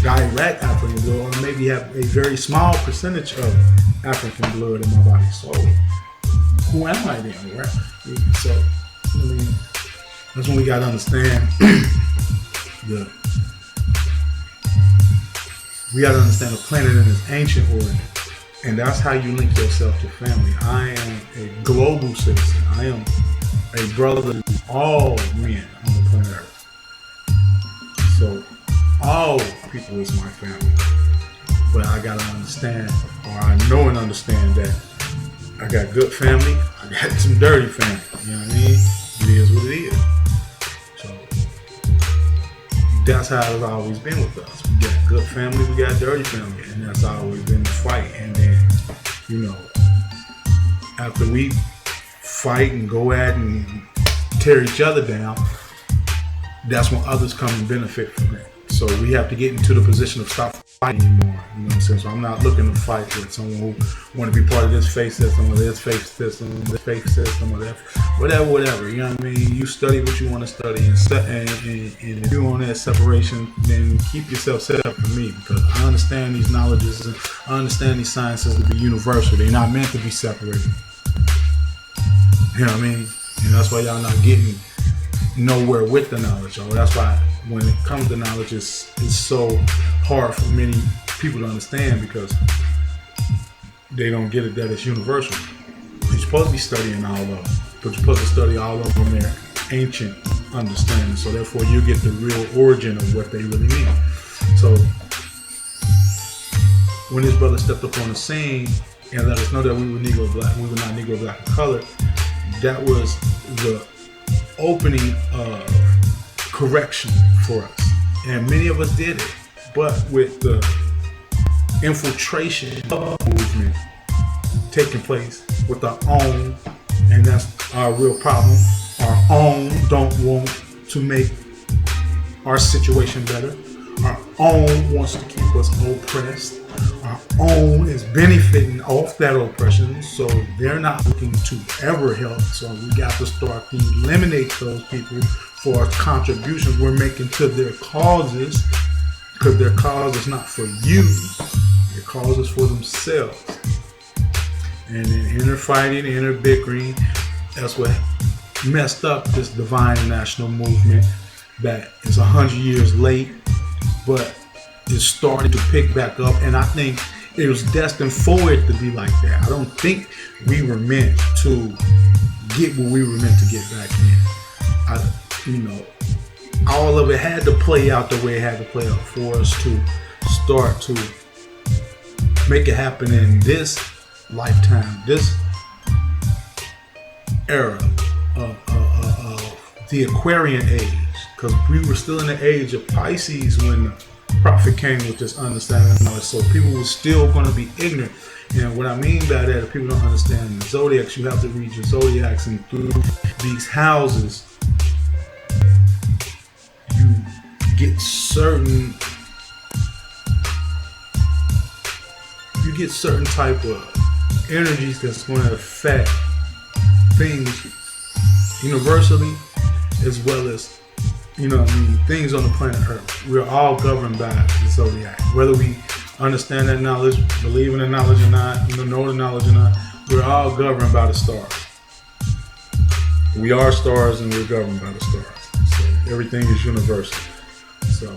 direct African blood, or maybe have a very small percentage of African blood in my body. So who am I then? Right? So I mean, that's when we gotta understand we gotta understand the planet in its ancient origin. And that's how you link yourself to family. I am a global citizen. I am a brother to all men on the planet Earth. So all people is my family. But I gotta understand, or I know and understand that I got good family, I got some dirty family. You know what I mean? It is what it is. So that's how it's always been with us. We got good family, we got dirty family, and that's always been the fight. And then, you know, after we fight and go at and tear each other down, that's when others come and benefit from it. So we have to get into the position of stop fighting anymore. You know what I'm saying? So I'm not looking to fight with someone who want to be part of this faith system or this faith system, this faith system, or that, whatever. You know what I mean? You study what you want to study, and if you want that separation, then keep yourself separate from me, because I understand these knowledges and I understand these sciences to be universal. They're not meant to be separated. You know what I mean? And that's why y'all not getting nowhere with the knowledge. Or that's why when it comes to knowledge, it's so hard for many people to understand, because they don't get it that it's universal. You're supposed to be studying all of them, but you're supposed to study all of them in their ancient understanding. So therefore, you get the real origin of what they really mean. So when this brother stepped up on the scene and let us know that we were Negro Black, we were not Negro Black and colored, that was the opening of correction for us. And many of us did it. But with the infiltration of the movement taking place with our own, and that's our real problem, our own don't want to make our situation better. Our own wants to keep us oppressed. Our own is benefiting off that oppression, so they're not looking to ever help. So we got to start to eliminate those people for contributions we're making to their causes, because their cause is not for you, their cause is for themselves. And then inner fighting, inner bickering, that's what messed up this divine national movement that is 100 years late, but is starting to pick back up. And I think it was destined for it to be like that. I don't think we were meant to get what we were meant to get back then. All of it had to play out the way it had to play out for us to start to make it happen in this lifetime, this era of the Aquarian age, because we were still in the age of Pisces when the prophet came with this understanding and knowledge. So people were still going to be ignorant. And what I mean by that, if people don't understand the zodiacs, you have to read your zodiacs, and through these houses, you get certain type of energies that's going to affect things universally, as well as, things on the planet Earth. We're all governed by the zodiac. Whether we understand that knowledge, believe in the knowledge or not, know the knowledge or not, we're all governed by the stars. We are stars and we're governed by the stars. So everything is universal. So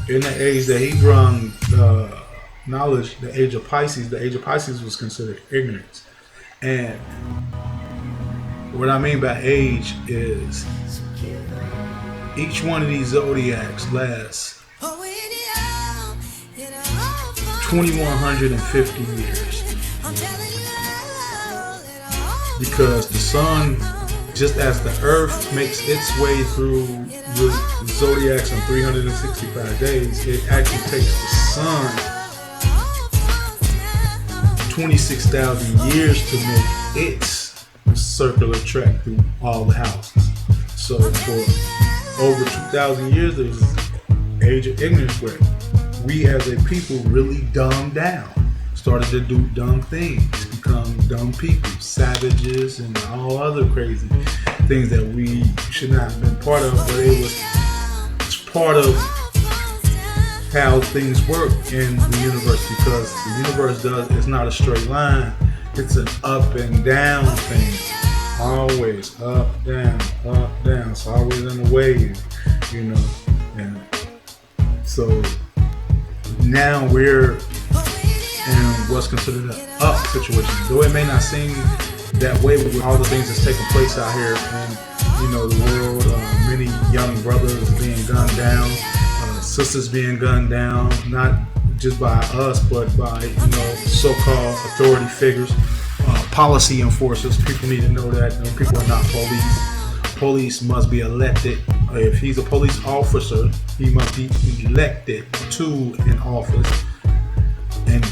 in the age that he brung knowledge, the age of Pisces was considered ignorance. And what I mean by age is each one of these zodiacs lasts 2,150 years. Because the sun, just as the earth makes its way through the zodiacs in 365 days, it actually takes the sun 26,000 years to make its circular track through all the houses. So for over 2,000 years, there's an age of ignorance where we as a people really dumbed down, started to do dumb things, become dumb people, savages, and all other crazy things that we should not have been part of, but it's part of how things work in the universe, because the universe it's not a straight line, it's an up and down thing. Always up, down, it's always in a wave, and so now we're in what's considered an up situation, though it may not seem that way with all the things that's taking place out here in the world. Many young brothers being gunned down, sisters being gunned down, not just by us, but by so-called authority figures, policy enforcers. People need to know that people are not police. Police must be elected. If he's a police officer, he must be elected to an office. And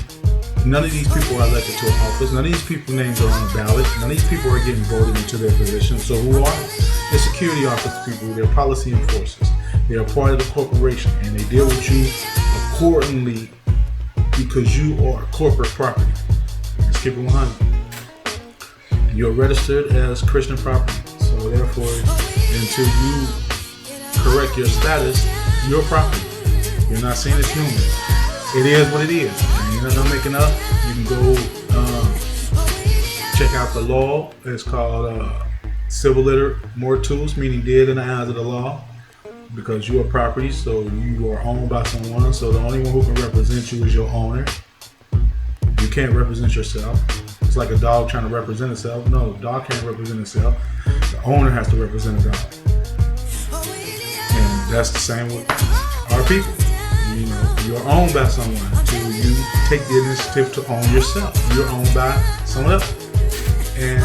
none of these people are elected to an office. None of these people's names are on a ballot. None of these people are getting voted into their position. So who are they? They're security office people. They're policy enforcers. They are part of the corporation, and they deal with you accordingly because you are corporate property. Let's keep it 100. You're registered as Christian property. So therefore, until you correct your status, you're property. You're not seen as human. It is what it is. And you're not making up. You can go check out the law. It's called civil liter mortuus, meaning dead in the eyes of the law, because you are property, so you are owned by someone. So the only one who can represent you is your owner. You can't represent yourself. It's like a dog trying to represent itself. No, the dog can't represent itself. The owner has to represent a dog. And that's the same with our people. You're owned by someone until you take the initiative to own yourself. You're owned by someone else. And,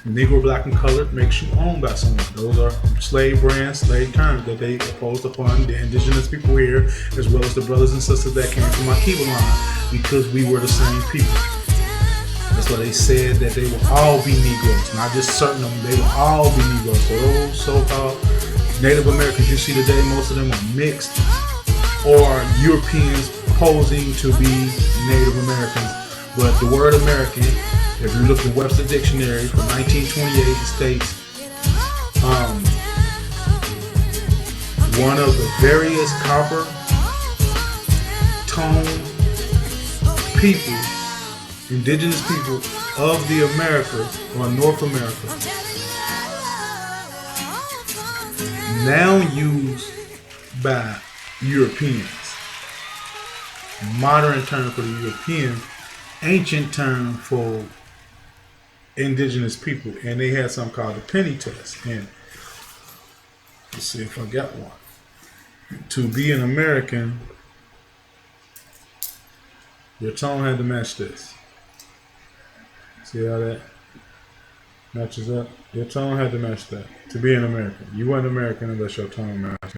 Negro, black, and colored makes you owned by someone. Those are slave brands, slave terms that they imposed upon the indigenous people here, as well as the brothers and sisters that came from our Kiva line, because we were the same people. That's why they said that they will all be Negroes, not just certain of them, they will all be Negroes. So those so-called Native Americans you see today, most of them are mixed or Europeans posing to be Native Americans. But the word American, if you look in Webster Dictionary from 1928, it states one of the various copper tone people, indigenous people of the Americas or North America, now used by Europeans. Modern term for the European, ancient term for indigenous people, and they had something called the penny test. And let's see if I got one. To be an American, your tone had to match this. See how that Matches up. Your tone had to match that to be an American. You weren't American unless your tone matched.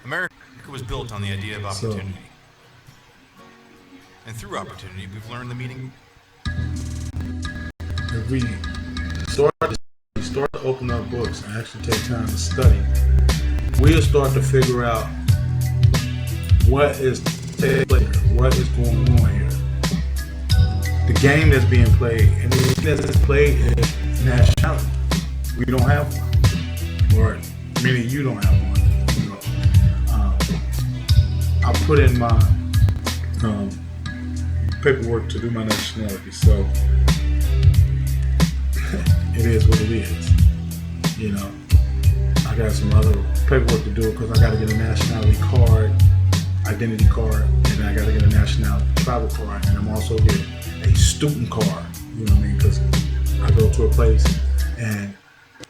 America was built on the idea of opportunity. And through opportunity, we've learned the meaning. If we start to open up books and actually take time to study, we'll start to figure out what is taking place, what is going on here. The game that's being played, and the game that's played is nationality. We don't have one, or many of you don't have one. You know, I put in my paperwork to do my nationality, so it is what it is. You know, I got some other paperwork to do because I got to get a nationality card, identity card, and I got to get a nationality travel card, and I'm also getting a student card. You know what I mean? Because I go to a place and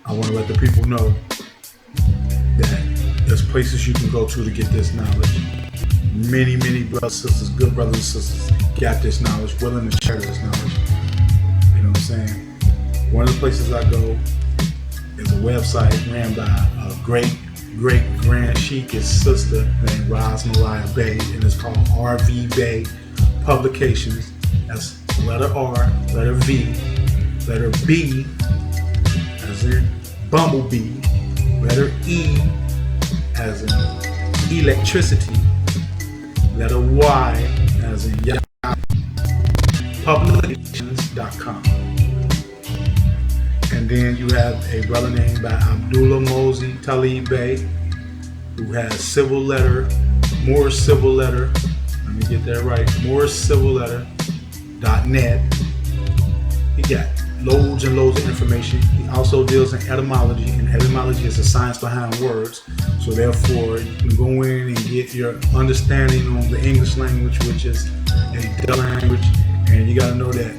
I want to let the people know that there's places you can go to get this knowledge. Many brothers and sisters, good brothers and sisters, got this knowledge, willing to share this knowledge. You know what I'm saying? One of the places I go is a website ran by a great Grand Sheik's sister named Roz Mariah Bay, and it's called RV Bay Publications. That's letter R, letter V, letter B, as in bumblebee, letter E, as in electricity, letter Y, as in publications.com. And then you have a brother named by Abdullah Mozi Talib Bey, who has civil letter, Morse civil letter, let me get that right, Morse civil letter.net. He got loads and loads of information. He also deals in etymology, and etymology is the science behind words. So therefore, you can go in and get your understanding on the English language, which is a double language, and you got to know that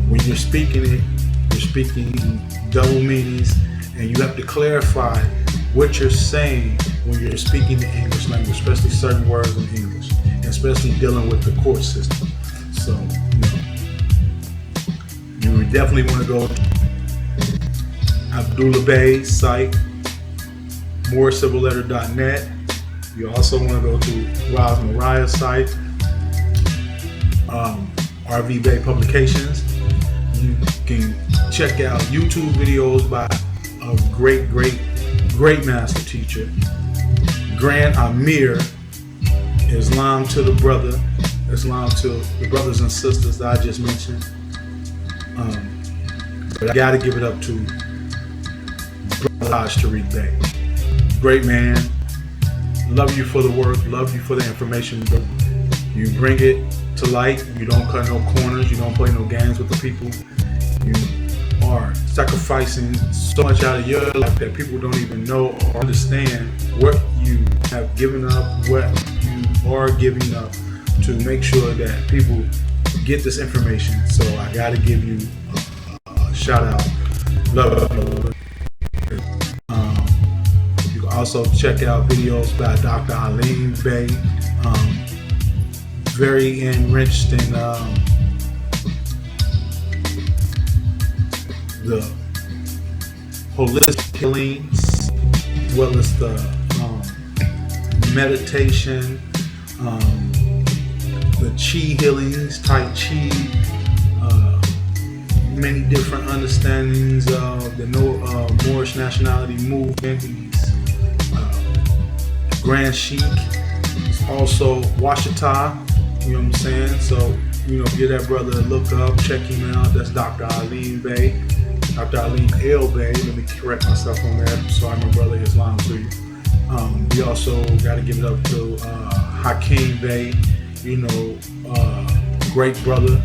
when you're speaking it, you're speaking double meanings, and you have to clarify what you're saying when you're speaking the English language, especially certain words in English, and especially dealing with the court system. So, you would definitely want to go to Abdullah Bay's site, morecivilletter.net. You also want to go to Roz Mariah's site, RV Bay Publications. You can check out YouTube videos by a great master teacher, Grand Amir, Islam to the brother, Islam to the brothers and sisters that I just mentioned. But I gotta give it up to Brother Tariq Bey. Great man. Love you for the work, love you for the information. You bring it to light. You don't cut no corners. You don't play no games with the people. You are sacrificing so much out of your life that people don't even know or understand what you have given up, what you are giving up to make sure that people get this information. So I gotta give you a shout out. Love you. You can also check out videos by Dr. Alim Bey. Very enriched in the holistic healings, as well as the meditation, the chi healings, Tai Chi, many different understandings of the Moorish nationality movement. He's Grand Sheik. He's also Washita. You know what I'm saying? So, give that brother a look up, check him out. That's Dr. Alim Bey. Dr. Alim El Bey. Let me correct myself on that. I'm sorry, my brother, Islam to you. We also got to give it up to Hakeem Bey. Great brother.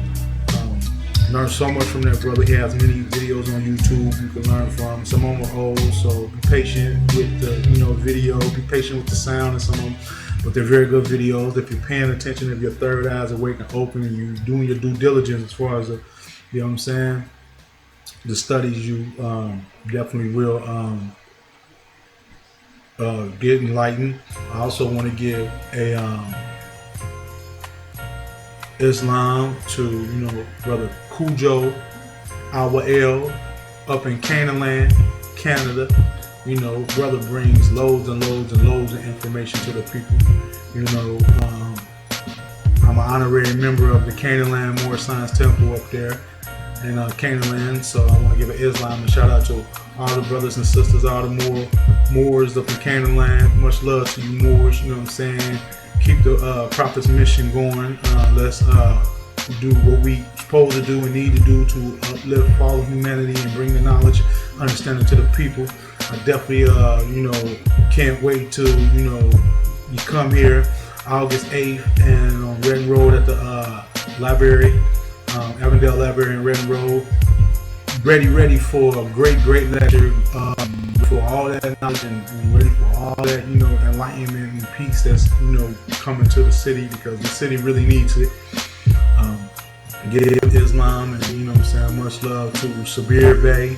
Learned so much from that brother. He has many videos on YouTube you can learn from. Some of them are old, so be patient with the video. Be patient with the sound of some of them. But they're very good videos. If you're paying attention, if your third eye is awake and open, and you're doing your due diligence as far as the studies, you definitely will get enlightened. I also want to give a Islam to Brother Cujo our L up in Canaan Land, Canada. You know, brother brings loads and loads and loads of information to the people. You know, I'm an honorary member of the Canaan Land Moor Science Temple up there in Canaan Land. So I want to give an Islam a shout out to all the brothers and sisters, all the Moors up in Canaan Land. Much love to you Moors, you know what I'm saying? Keep the Prophet's mission going. Let's do what we supposed to do and need to do to uplift all of humanity and bring the knowledge, understanding to the people. I definitely, can't wait till, you come here August 8th and on Redden Road at the library, Avondale Library in Redden Road. Ready for a great lecture, for all that knowledge and ready for all that, enlightenment and peace that's, coming to the city, because the city really needs it. Give Islam and, much love to Sabir Bay,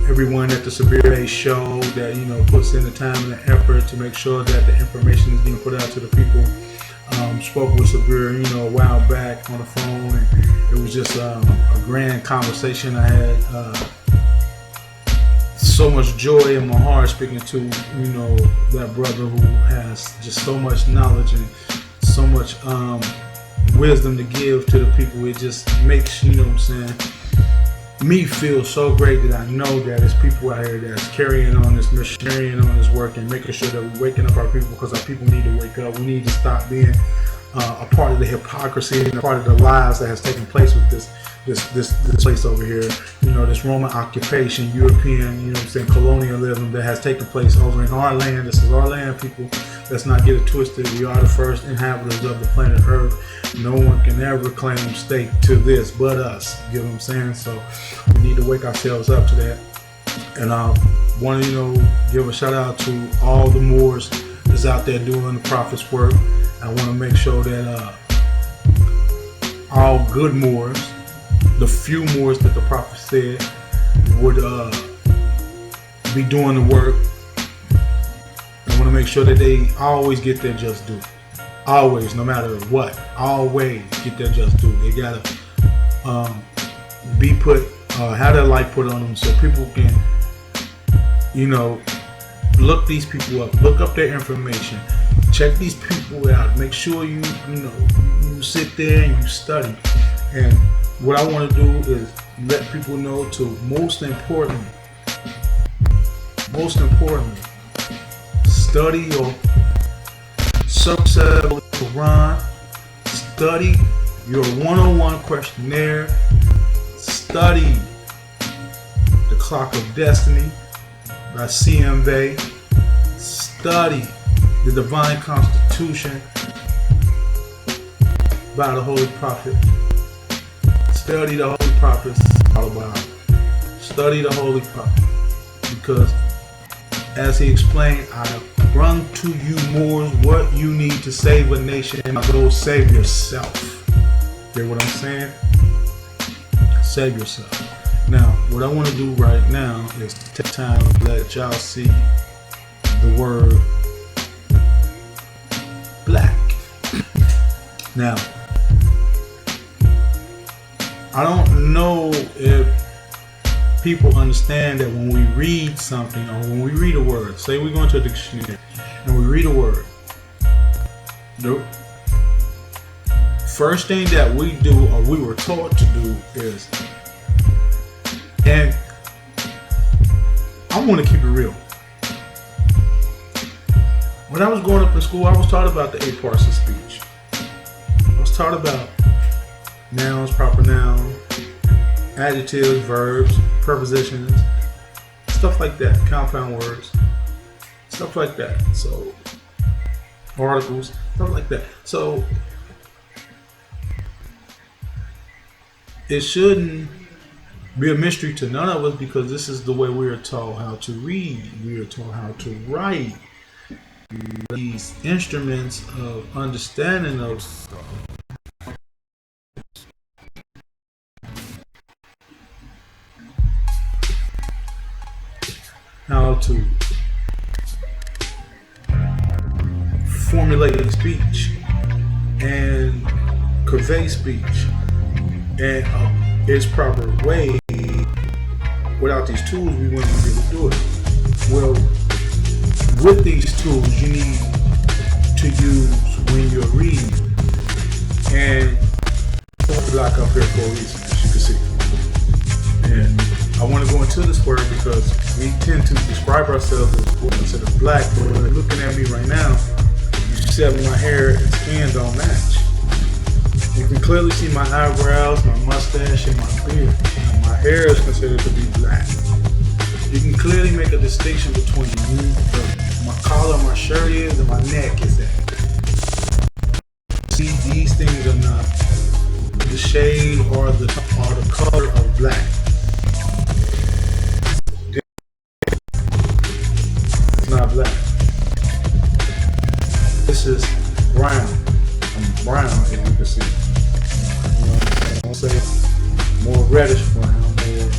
everyone at the Sabir Bay show that, puts in the time and the effort to make sure that the information is being put out to the people. Spoke with Sabir, a while back on the phone, and it was just a grand conversation. I had so much joy in my heart speaking to, that brother who has just so much knowledge and so much wisdom to give to the people. It just makes, me feel so great that I know that there's people out here that's carrying on this mission, carrying on this work, and making sure that we're waking up our people, because our people need to wake up. We need to stop being a part of the hypocrisy and a part of the lies that has taken place with this place over here. This Roman occupation, European, colonialism that has taken place over in our land. This is our land, people. Let's not get it twisted. We are the first inhabitants of the planet Earth. No one can ever claim stake to this but us. You know what I'm saying? So we need to wake ourselves up to that. And I want to, give a shout out to all the Moors that's out there doing the Prophet's work. I want to make sure that all good Moors, the few Moors that the Prophet said would be doing the work, I want to make sure that they always get their just due. Always, no matter what, always get their just due. They gotta be put, have their light put on them, so people can, look these people up, look up their information, check these people out, make sure you sit there and you study. And what I want to do is let people know to most importantly, study your subset of the Quran, study your 101 questionnaire, study The Clock of Destiny by N.B.C.A, study The Divine Constitution by the Holy Prophet, study the Holy Prophets all about. Study the Holy Prophet, because as he explained, I bring to you Moors what you need to save a nation, and go save yourself. Hear what I'm saying? Save yourself. Now, what I want to do right now is to take time to let y'all see the word black. Now, I don't know if people understand that when we read something, or when we read a word, say we go into a dictionary and we read a word, the first thing that we do, or we were taught to do, is, and I want to keep it real. When I was growing up in school, I was taught about the 8 parts of speech. I was taught about nouns, proper noun, adjectives, verbs, prepositions, stuff like that, compound words, stuff like that. So, articles, stuff like that. So, it shouldn't be a mystery to none of us, because this is the way we are taught how to read. We are taught how to write. These instruments of understanding of how to formulate speech and convey speech, and its proper way. Without these tools, we wouldn't be able to do it. Well, with these tools, you need to use when you're reading. And black up here for a reason, as you can see. And I want to go into this word because we tend to describe ourselves as instead of black, but looking at me right now, you see that my hair and skin don't match. You can clearly see my eyebrows, my mustache, and my beard. And my hair is considered to be black. You can clearly make a distinction between my collar of my shirt is and my neck is at. See, these things are not the shade or the color of black. It's not black. This is brown. I'm brown, as you can see. You know what I'm saying? I won't say more reddish brown, more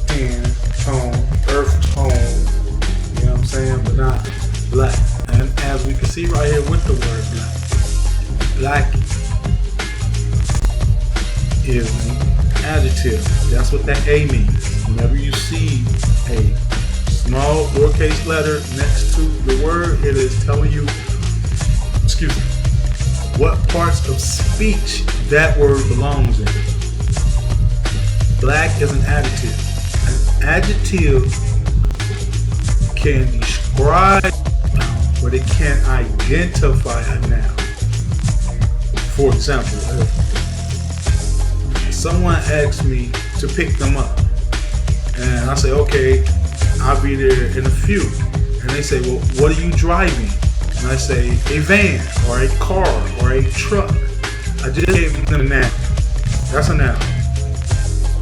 tan tone, earth tone. You know what I'm saying? But not black. And as we can see right here with the word black is an adjective. That's what that A means. Whenever you see a small lowercase letter next to the word, it is telling you, excuse me, what parts of speech that word belongs in. Black is an adjective. An adjective can describe a noun, but it can't identify a noun. For example, if someone asks me to pick them up, and I say, okay, I'll be there in a few. And they say, well, what are you driving? And I say, a van, or a car, or a truck. I just gave them a noun. That's a noun.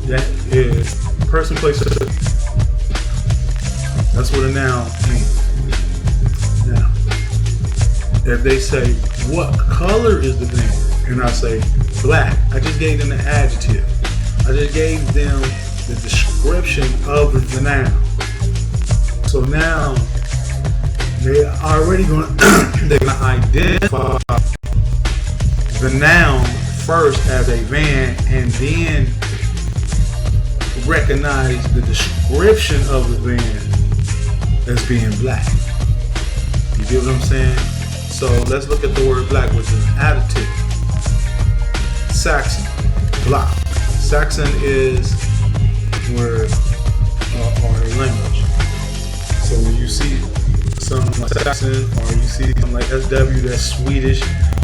That is person, place, or thing. That's what a noun means. Now, if they say, what color is the van? And I say, black. I just gave them the adjective. I just gave them the description of the noun. So now they are already going to identify the noun first as a van and then recognize the description of the van as being black. You get what I'm saying? So let's look at the word black, which is an adjective. Saxon, black. Saxon is word or a language. So when you see something like Saxon, or you see something like SW, that's Swedish.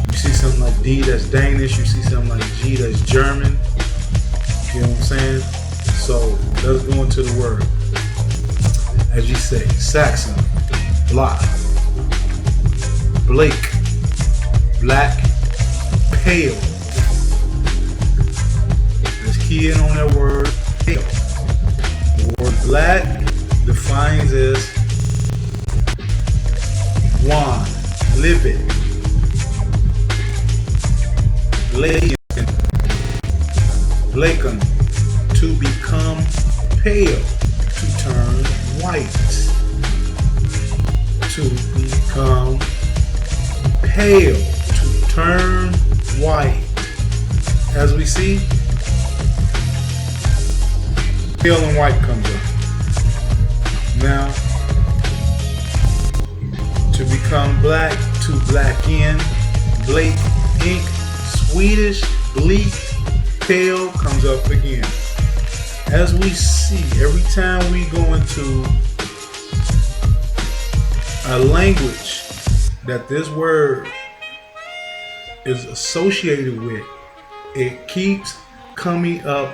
You see something like D, that's Danish. You see something like G, that's German. You know what I'm saying? So let's go into the word. As you say, Saxon, black, Blake, black, pale. Let's key in on that word, pale. The word black defines as wan, livid, blaken, to become pale, to turn white, to become pale, to turn white. As we see, pale and white comes up. Now, to become black, to blacken, Blake, ink, Swedish, bleak, pale comes up again. As we see, every time we go into a language that this word is associated with, it keeps coming up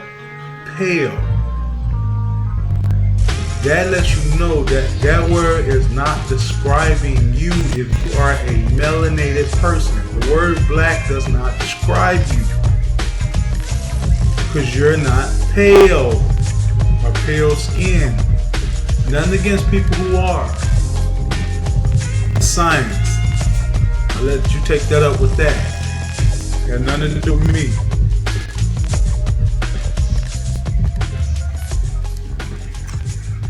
pale. That lets you know that that word is not describing you if you are a melanated person. The word black does not describe you because you're not pale or pale skin. Nothing against people who are. Science. I'll let you take that up with that. Got nothing to do with me.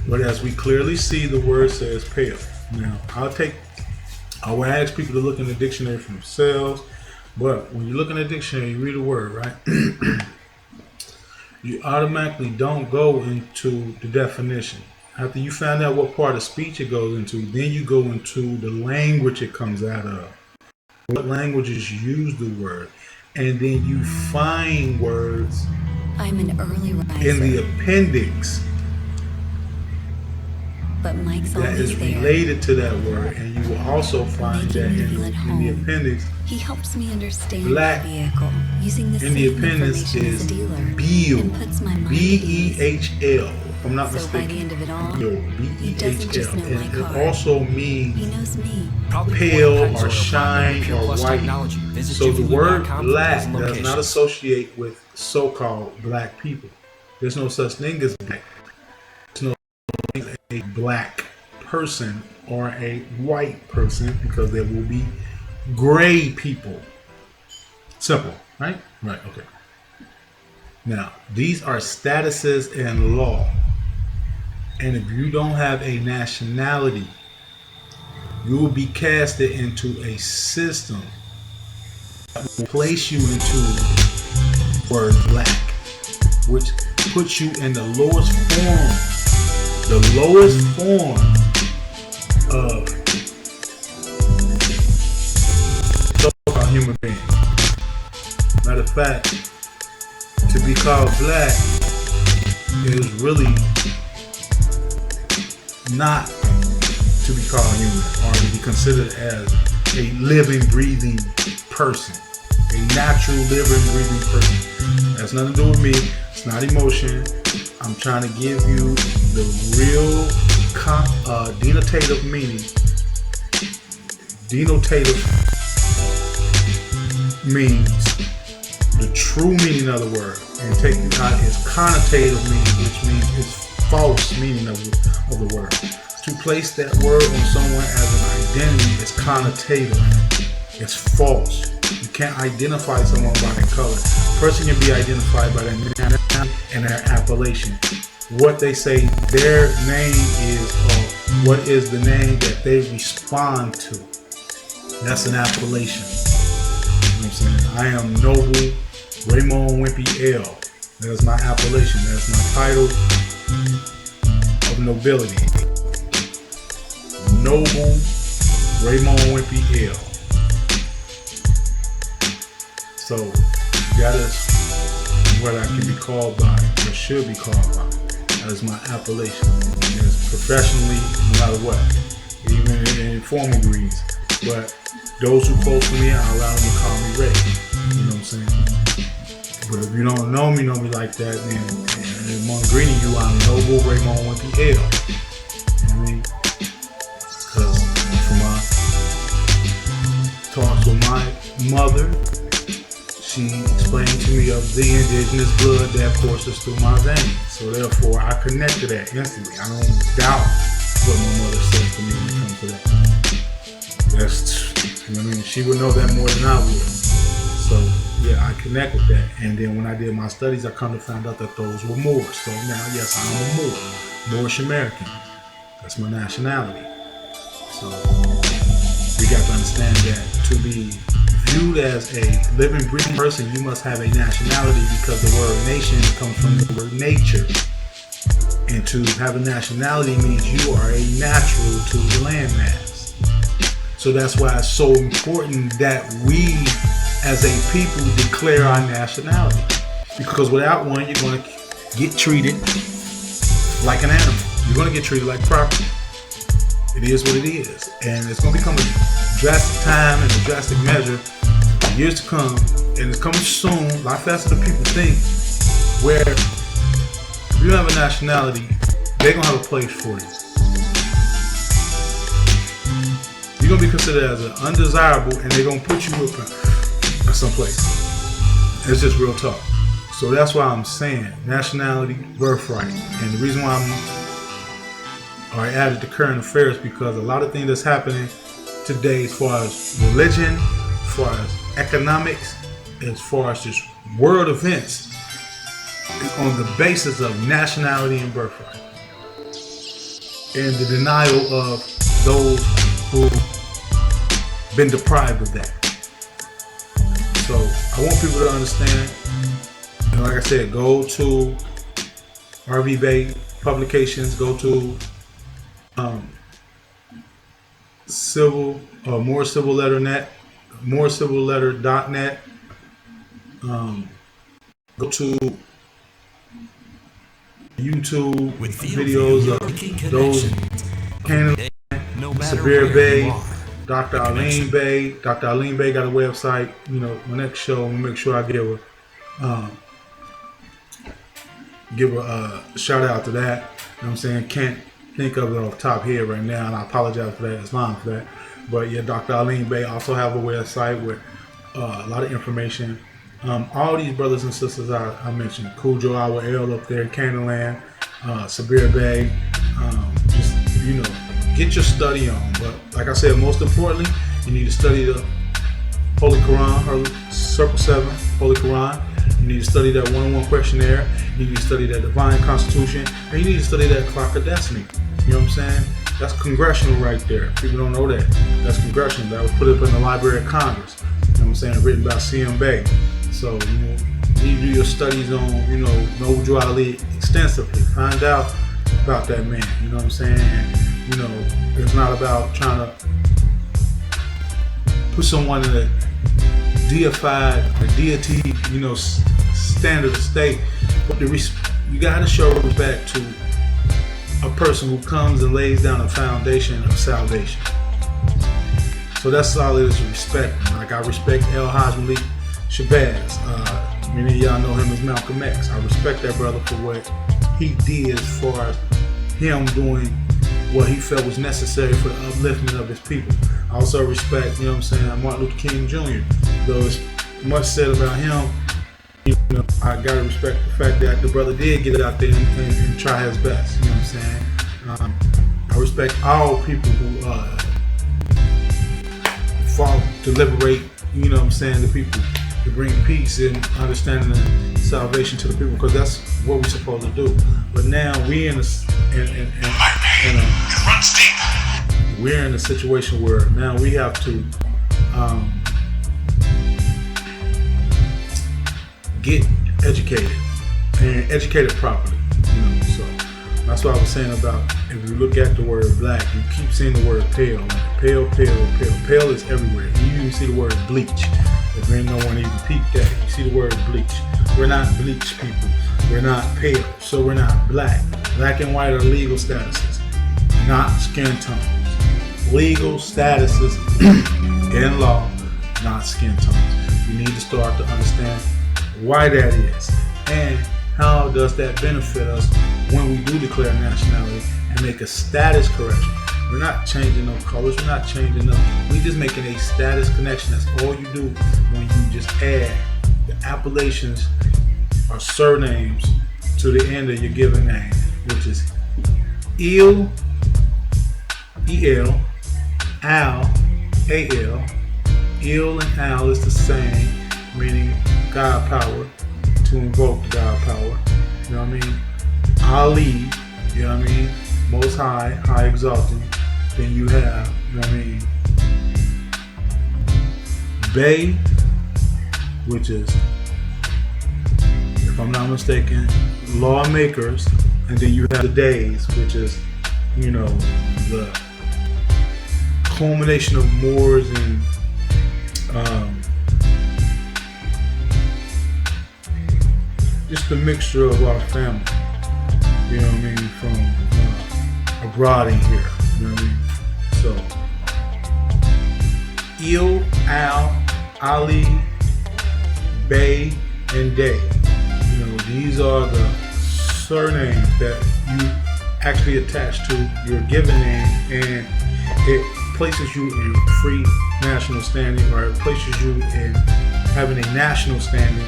But as we clearly see, the word says pale. Now, I will ask people to look in the dictionary for themselves. But when you look in the dictionary, you read a word, right? You automatically don't go into the definition. After you find out what part of speech it goes into, then you go into the language it comes out of. What languages use the word. And then you find words I'm an early riser, in the appendix but Mike's that always is there. related to that word. And you will also find that in the appendix, He helps me understand black the vehicle, using the in the same appendix information as is a dealer, Beal. and puts my mind at ease. B-E-H-L. If I'm not So by the mistaken. end of it all, Beal. he doesn't just B-E-H-L. know my And car. it also He means knows me. pale or shine or white. So the word black does not associate with so-called black people. There's no such thing as black. There's no such thing as a black person or a white person, because there will be gray people. Simple, right? Right, okay. Now, these are statuses in law. And if you don't have a nationality, you will be casted into a system that will place you into the word black, which puts you in the lowest form of so-called human being. Matter of fact, to be called black is really not to be called human or to be considered as a living, breathing person. A natural, living, breathing person. It has nothing to do with me. It's not emotion. I'm trying to give you the real denotative meaning. Denotative means the true meaning of the word, and taking out its connotative meaning, which means its false meaning of the word. To place that word on someone as an identity is connotative. It's false. You can't identify someone by their color. A person can be identified by their nationality and their appellation. What they say their name is, or what is the name that they respond to. That's an appellation. You know what I'm saying? I am Noble Raymond Wimpy L. That is my appellation. That is my title of nobility. Noble Raymond Wimpy L. So that is what I can be called by, or should be called by. That is my appellation. And it's professionally, no matter what, even in formal degrees. But those who close to me, I allow them to call me Ray. You know what I'm saying? But if you don't know me like that, then among greeting you, I'm Noble Raymond Wimpy L. You know what I mean? Because from my talks with my mother, she explained to me of the indigenous blood that courses through my veins. So therefore, I connect to that instantly. I don't doubt what my mother said to me when it comes to that. That's, you know what I mean? She would know that more than I would. So yeah, I connect with that. And then when I did my studies, I come to find out that those were Moors. So now, yes, I'm a Moor, Moorish American. That's my nationality. So we got to understand that to be viewed as a living, breathing person, you must have a nationality, because the word nation comes from the word nature. And to have a nationality means you are a natural to the landmass. So that's why it's so important that we as a people declare our nationality. Because without one, you're going to get treated like an animal. You're going to get treated like property. It is what it is. And it's going to become a drastic time and a drastic measure in years to come. And it's coming soon, a lot faster than people think, where if you have a nationality, they're going to have a place for you. You're going to be considered as an undesirable, and they're going to put you up someplace. It's just real talk. So that's why I'm saying nationality, birthright. And the reason why I added the current affairs, because a lot of things that's happening today as far as religion, as far as economics, as far as just world events, is on the basis of nationality and birthright. And the denial of those who've been deprived of that. So I want people to understand like I said, go to RV Bay Publications. Go to More Civil Letter Net, morecivalletter.net. Go to YouTube With videos of those Cannon, Severe Bay, Dr. Eileen Bay. Dr. Eileen Bay got a website. You know, my next show, I'm gonna make sure I give a shout out to that. You know what I'm saying? Can't think of it off the top here right now, and I apologize for that, Islam for that. But yeah, Dr. Eileen Bay also have a website with a lot of information. All these brothers and sisters I mentioned, Cujo Our L up there, Candleland, Sabir Bay, just, you know, get your study on. But like I said, most importantly, you need to study the Holy Quran, or Circle 7, Holy Quran. You need to study that 101 questionnaire. You need to study that Divine Constitution. And you need to study that Clock of Destiny. You know what I'm saying? That's congressional right there. People don't know that. That's congressional. That was put up in the Library of Congress. You know what I'm saying? Written by C.M. Bay. So, you know, you do your studies on, you know, Noble Ali extensively. Find out about that man. You know what I'm saying? And, you know, it's not about trying to put someone in a deified or deity, you know, standard of state. But you got to show respect to a person who comes and lays down a foundation of salvation. So that's all it is, respect. Like, I respect El Haj Malik Shabazz. Many of y'all know him as Malcolm X. I respect that brother for what he did as far as him doing what he felt was necessary for the upliftment of his people. I also respect, you know what I'm saying, Martin Luther King Jr. Though it's much said about him, you know, I gotta respect the fact that the brother did get out there and try his best. You know what I'm saying? I respect all people who fought to liberate, you know what I'm saying, the people, to bring peace and understanding and salvation to the people, because that's what we're supposed to do. But now we're in a situation where now we have to get educated and educated properly. You know, so that's what I was saying about, if you look at the word black, you keep seeing the word pale. Pale, pale, pale. Pale is everywhere. You even see the word bleach. If there ain't no one even peeped at it, you see the word bleach. We're not bleach people. We're not pale, so we're not black. Black and white are legal statuses, not skin tones. Legal statuses in law, not skin tones. We need to start to understand why that is, and how does that benefit us when we do declare nationality and make a status correction. We're not changing no colors, we're not changing no, we're just making a status connection. That's all you do when you just add the appellations or surnames to the end of your given name, which is Il, E-L, Al, A-L. Il and Al is the same, meaning God power, to invoke God power. You know what I mean? Ali, you know what I mean? Most high, high exalted. Then you have, you know what I mean, Bay, which is, if I'm not mistaken, lawmakers. And then you have the days, which is, you know, the culmination of Moors and just a mixture of our family, you know what I mean, from abroad in here, you know what I mean. So, Il, Al, Ali, Bay, and Day. You know, these are the surnames that you actually attach to your given name, and it places you in free national standing, or it places you in having a national standing,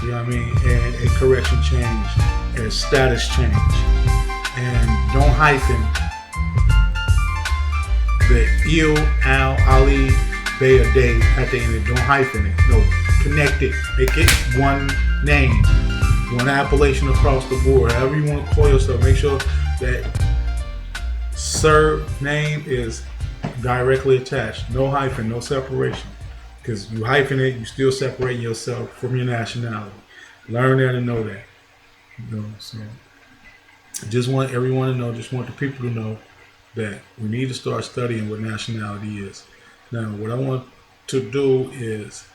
you know what I mean, and a correction change, and a status change. And don't hyphen the Il, Al, Ali, Bay, or Day at the end. Don't hyphen it. No, connect it. Make it one name, one appellation across the board. However you want to call yourself, make sure that surname is directly attached. No hyphen, no separation. Because you hyphen it, you still separate yourself from your nationality. Learn that and know that. So I just want everyone to know, just want the people to know that we need to start studying what nationality is. Now, what I want to do is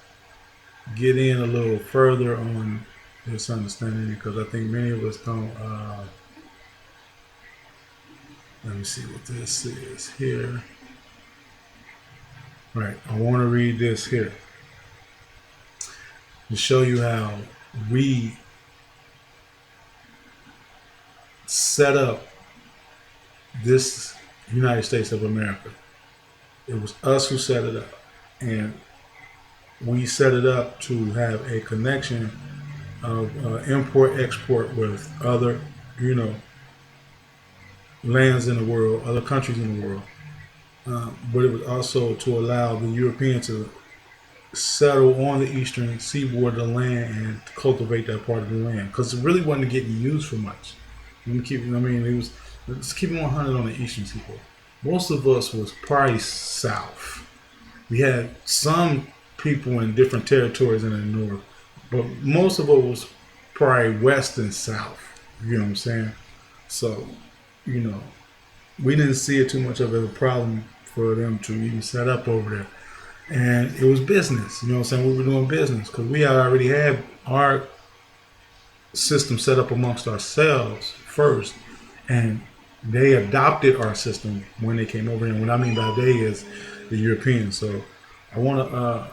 get in a little further on this understanding because I think many of us don't. Let me see what this is here. Right, I want to read this here to show you how we set up this United States of America. It was us who set it up, and we set it up to have a connection of import-export with other, lands in the world, other countries in the world. But it was also to allow the European to settle on the eastern seaboard of the land and cultivate that part of the land because it really wasn't getting used for much. Let's keep it 100 on the eastern seaboard. Most of us was probably south. We had some people in different territories in the north, but most of it was probably west and south. You know what I'm saying? So, we didn't see it too much of a problem for them to even set up over there. And it was business, you know what I'm saying? We were doing business because we already had our system set up amongst ourselves first. And they adopted our system when they came over here. And what I mean by they is the Europeans. So I want to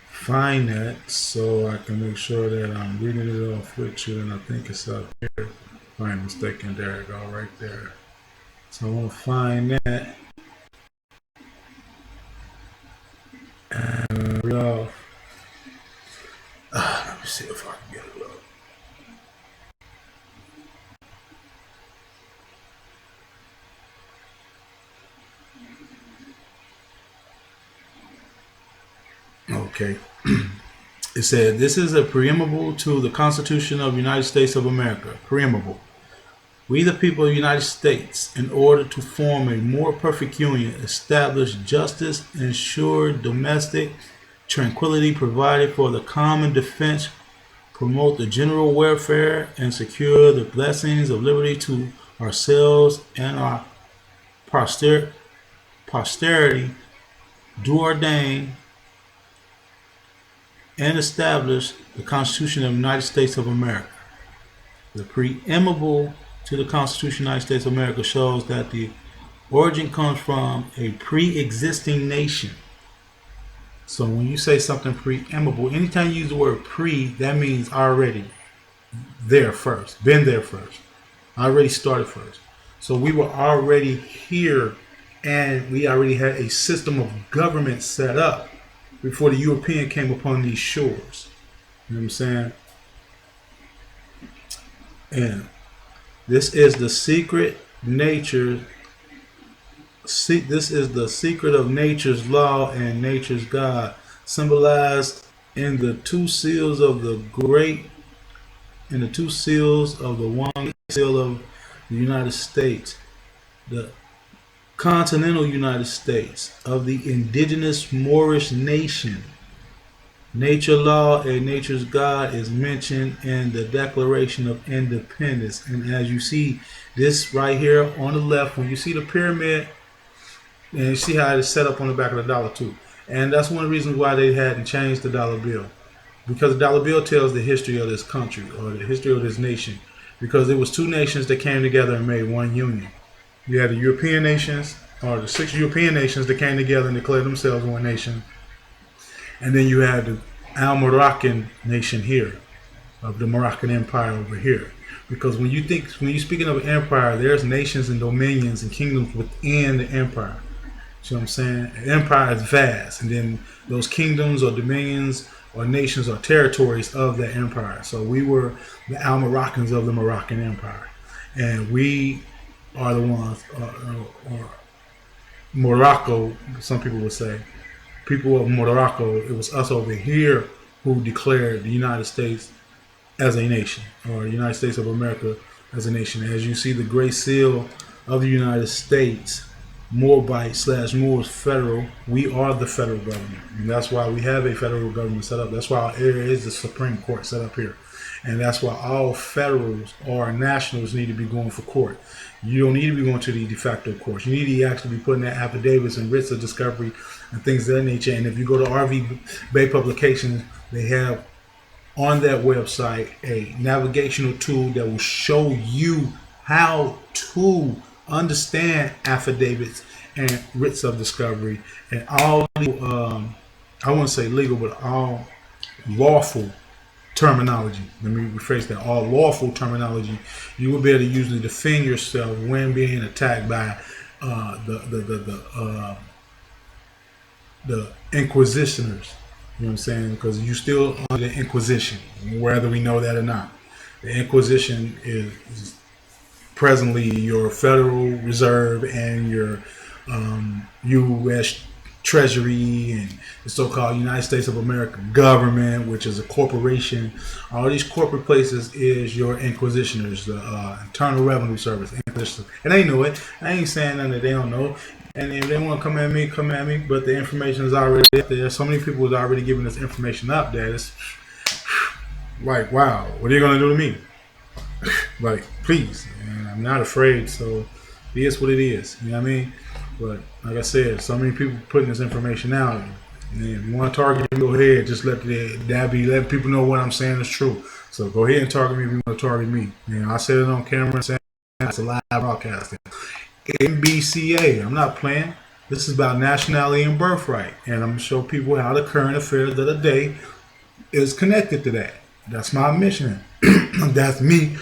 find that so I can make sure that I'm reading it off with you. And I think it's up here. If I'm mistaken, there you go, right there. So I want to find that. And read off. Let me see if I can get it up. Okay. It said, this is a preamble to the Constitution of the United States of America. Preamble. We, the people of the United States, in order to form a more perfect union, establish justice, ensure domestic tranquility, provided for the common defense, promote the general welfare, and secure the blessings of liberty to ourselves and our posterity, do ordain and establish the Constitution of the United States of America. The preamble to the Constitution of the United States of America shows that the origin comes from a pre-existing nation. So when you say something preamble, anytime you use the word pre, that means already there first, been there first, already started first. So we were already here and we already had a system of government set up before the European came upon these shores. You know what I'm saying? And this is the secret nature. This is the secret of nature's law and nature's God, symbolized in the two seals of the great, in the two seals of the one seal of the United States, the continental United States of the indigenous Moorish nation. Nature law and nature's God is mentioned in the Declaration of Independence. And as you see this right here on the left, when you see the pyramid, and you see how it's set up on the back of the dollar too. And that's one of the reasons why they hadn't changed the dollar bill. Because the dollar bill tells the history of this country or the history of this nation. Because it was two nations that came together and made one union. You had the European nations, or the 6 European nations that came together and declared themselves one nation. And then you had the Al-Moroccan nation here, of the Moroccan Empire over here. Because when you're speaking of an empire, there's nations and dominions and kingdoms within the empire. See what I'm saying? An empire is vast, and then those kingdoms or dominions or nations or territories of that empire. So we were the Al-Moroccans of the Moroccan Empire. And we are the ones, or Morocco, some people would say, people of Morocco, it was us over here who declared the United States as a nation, or the United States of America as a nation. As you see the Great Seal of the United States Moabite/Moors Federal. We are the federal government, and that's why we have a federal government set up. That's why there is the Supreme Court set up here, and that's why all federals or nationals need to be going for court. You don't need to be going to the de facto courts. You need to actually be putting that affidavits and writs of discovery and things of that nature. And if you go to RV Bay Publications, they have on that website a navigational tool that will show you how to understand affidavits and writs of discovery and all I wouldn't say legal, but all lawful terminology. Let me rephrase that. All lawful terminology. You will be able to usually defend yourself when being attacked by the inquisitioners. You know what I'm saying? Because you still under the Inquisition, whether we know that or not. The Inquisition is presently your Federal Reserve and your U.S. Treasury and the so-called United States of America government, which is a corporation. All these corporate places is your inquisitioners, the Internal Revenue Service. And they know it. I ain't saying nothing that they don't know. And if they want to come at me, come at me. But the information is already up there. So many people is already giving this information up that it's like, wow, what are you going to do to me? Like, please. And I'm not afraid. So it is what it is. You know what I mean? But like I said, so many people putting this information out. And if you want to target me, go ahead. Just let people know what I'm saying is true. So go ahead and target me if you want to target me. You know, I said it on camera and saying it's a live broadcasting. N.B.C.A. I'm not playing. This is about nationality and birthright. And I'm going to show people how the current affairs of the day is connected to that. That's my mission. That's me,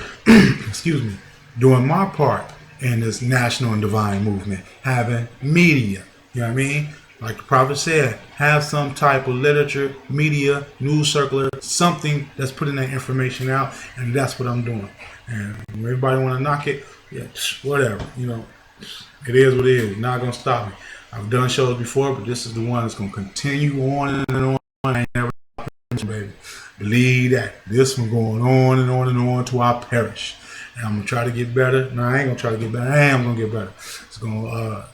excuse me, doing my part in this national and divine movement. Having media. You know what I mean? Like the prophet said, have some type of literature, media, news circular, something that's putting that information out. And that's what I'm doing. And when everybody want to knock it, yeah, whatever. You know, it is what it is. Not going to stop me. I've done shows before, but this is the one that's going to continue on and on. I ain't never baby. Believe that. This one going on and on and on till I perish. And I'm going to try to get better. No, I ain't going to try to get better. I am going to get better. It's going to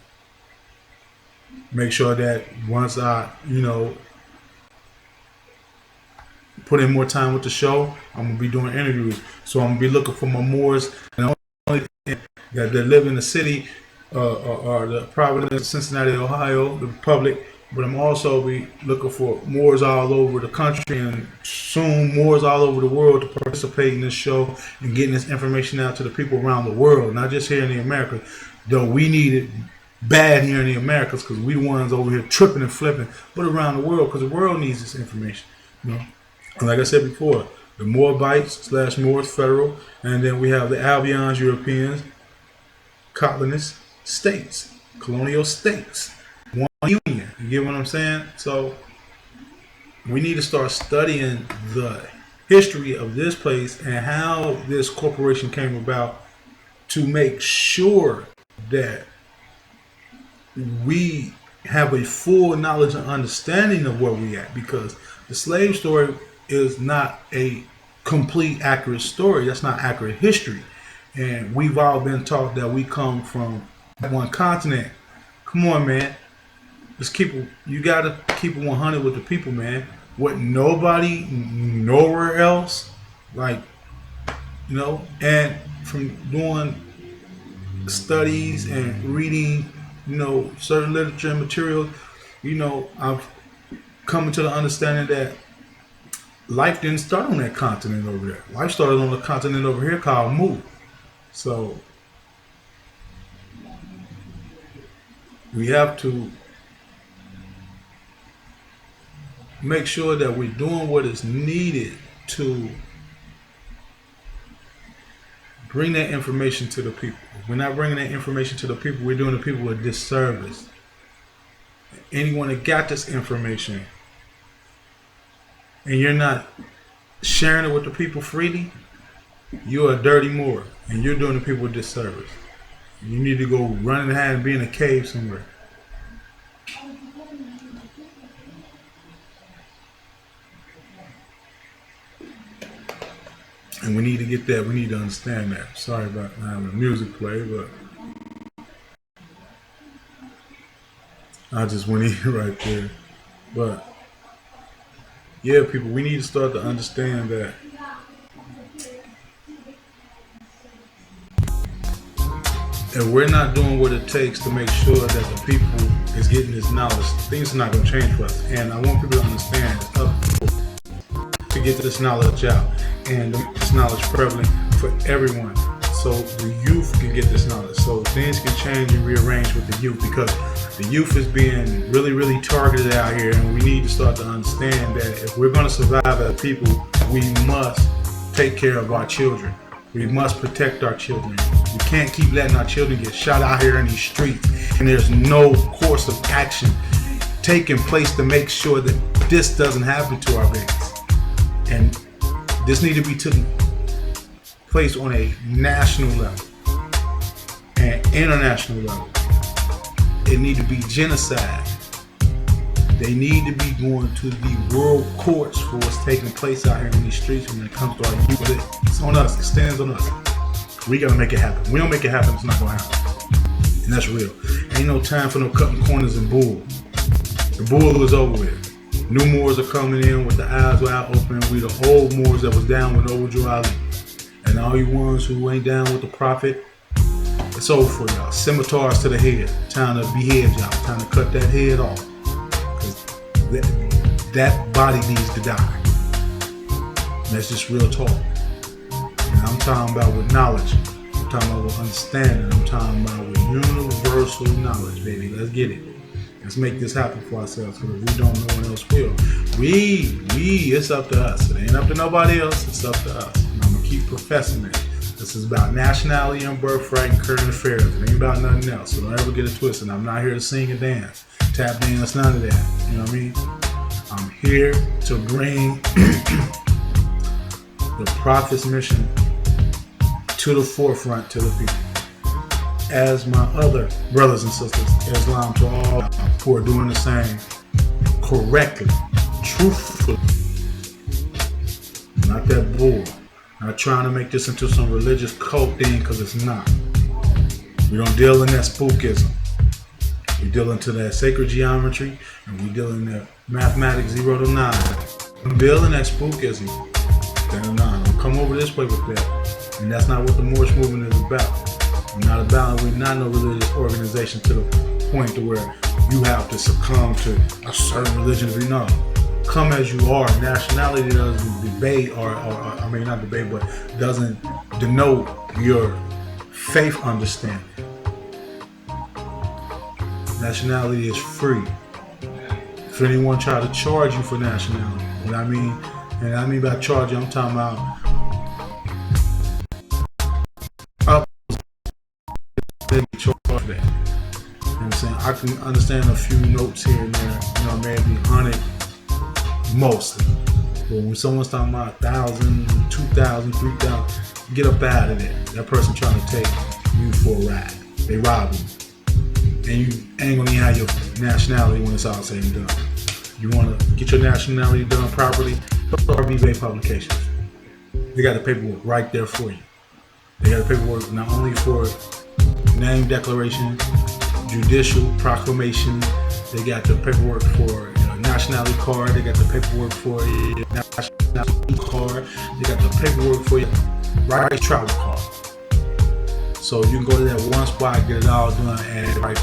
make sure that once I, put in more time with the show, I'm going to be doing interviews. So I'm going to be looking for my Moors and only that live in the city or the Providence, Cincinnati, Ohio, the Republic. But I'm also be looking for Moors all over the country and soon Moors all over the world to participate in this show and getting this information out to the people around the world, not just here in the Americas, though we need it bad here in the Americas because we ones over here tripping and flipping, but around the world because the world needs this information. And like I said before, the Moabites/Moors Federal, and then we have the Albions, Europeans, colonist states, colonial states. Union, you get what I'm saying? So we need to start studying the history of this place and how this corporation came about to make sure that we have a full knowledge and understanding of where we at, because the slave story is not a complete accurate story. That's not accurate history. And we've all been taught that we come from one continent. Come on, man. You gotta keep it 100 with the people, man. What nobody, nowhere else, and from doing studies and reading, certain literature and materials, I've come to the understanding that life didn't start on that continent over there. Life started on the continent over here called Mu. So we have to make sure that we're doing what is needed to bring that information to the people. If we're not bringing that information to the people, we're doing the people a disservice. Anyone that got this information and you're not sharing it with the people freely, you're a dirty Moor and you're doing the people a disservice. You need to go run and hide and be in a cave somewhere. And we need to get that. We need to understand that. Sorry about having the music play, but I just went in right there. But yeah, people, we need to start to understand that if we're not doing what it takes to make sure that the people is getting this knowledge, things are not going to change for us. And I want people to understand it's up to get this knowledge out and to make this knowledge prevalent for everyone, so the youth can get this knowledge, so things can change and rearrange with the youth, because the youth is being really, really targeted out here, and we need to start to understand that if we're going to survive as people, we must take care of our children. We must protect our children. We can't keep letting our children get shot out here in these streets, and there's no course of action taking place to make sure that this doesn't happen to our babies. And this needs to be taken place on a national level and international level. It need to be genocide. They need to be going to the world courts for what's taking place out here in these streets when it comes to our youth. It's on us. It stands on us. We gotta make it happen. We don't make it happen, it's not gonna happen. And that's real. Ain't no time for no cutting corners and bull. The bull is over with. New Moors are coming in with the eyes wide open. We the old Moors that was down with old Joe Ali. And all you ones who ain't down with the prophet, it's over for y'all. Scimitars to the head. Time to behead y'all. Time to cut that head off. Because that body needs to die. And that's just real talk. And I'm talking about with knowledge. I'm talking about with understanding. I'm talking about with universal knowledge, baby. Let's get it. Let's make this happen for ourselves, because if we don't, no one else will. It's up to us. It ain't up to nobody else. It's up to us. And I'm going to keep professing it. This is about nationality and birthright and current affairs. It ain't about nothing else. So don't ever get it twisted. I'm not here to sing and dance, tap dance, none of that. You know what I mean? I'm here to bring the prophet's mission to the forefront to the people. As my other brothers and sisters, Islam to all who are doing the same correctly, truthfully. Not that bull. Not trying to make this into some religious cult thing, because it's not. We don't deal in that spookism. We deal into that sacred geometry, and we deal in that mathematics 0 to 9. We deal in that spookism. 10 to 9. Don't come over this way with that. And that's not what the Moorish movement is about. We're not no religious organization to the point to where you have to succumb to a certain religion to be known. Come as you are. Nationality doesn't debate, not debate, but doesn't denote your faith understanding. Nationality is free. If anyone try to charge you for nationality, what I mean by charge you, I'm talking about they get charged for that. You know what I'm saying? I can understand a few notes here and there, maybe 100 mostly. But when someone's talking about 1,000, 2,000, 3,000, get up out of there. That person trying to take you for a ride. They rob you. And you ain't gonna even have your nationality when it's all said and done. You wanna get your nationality done properly, go to RB Publications. They got the paperwork right there for you. They got the paperwork not only for name declaration, judicial proclamation. They got the paperwork for nationality card. They got the paperwork for your nationality card. They got the paperwork for your right travel card. So you can go to that one spot, get it all done, and it might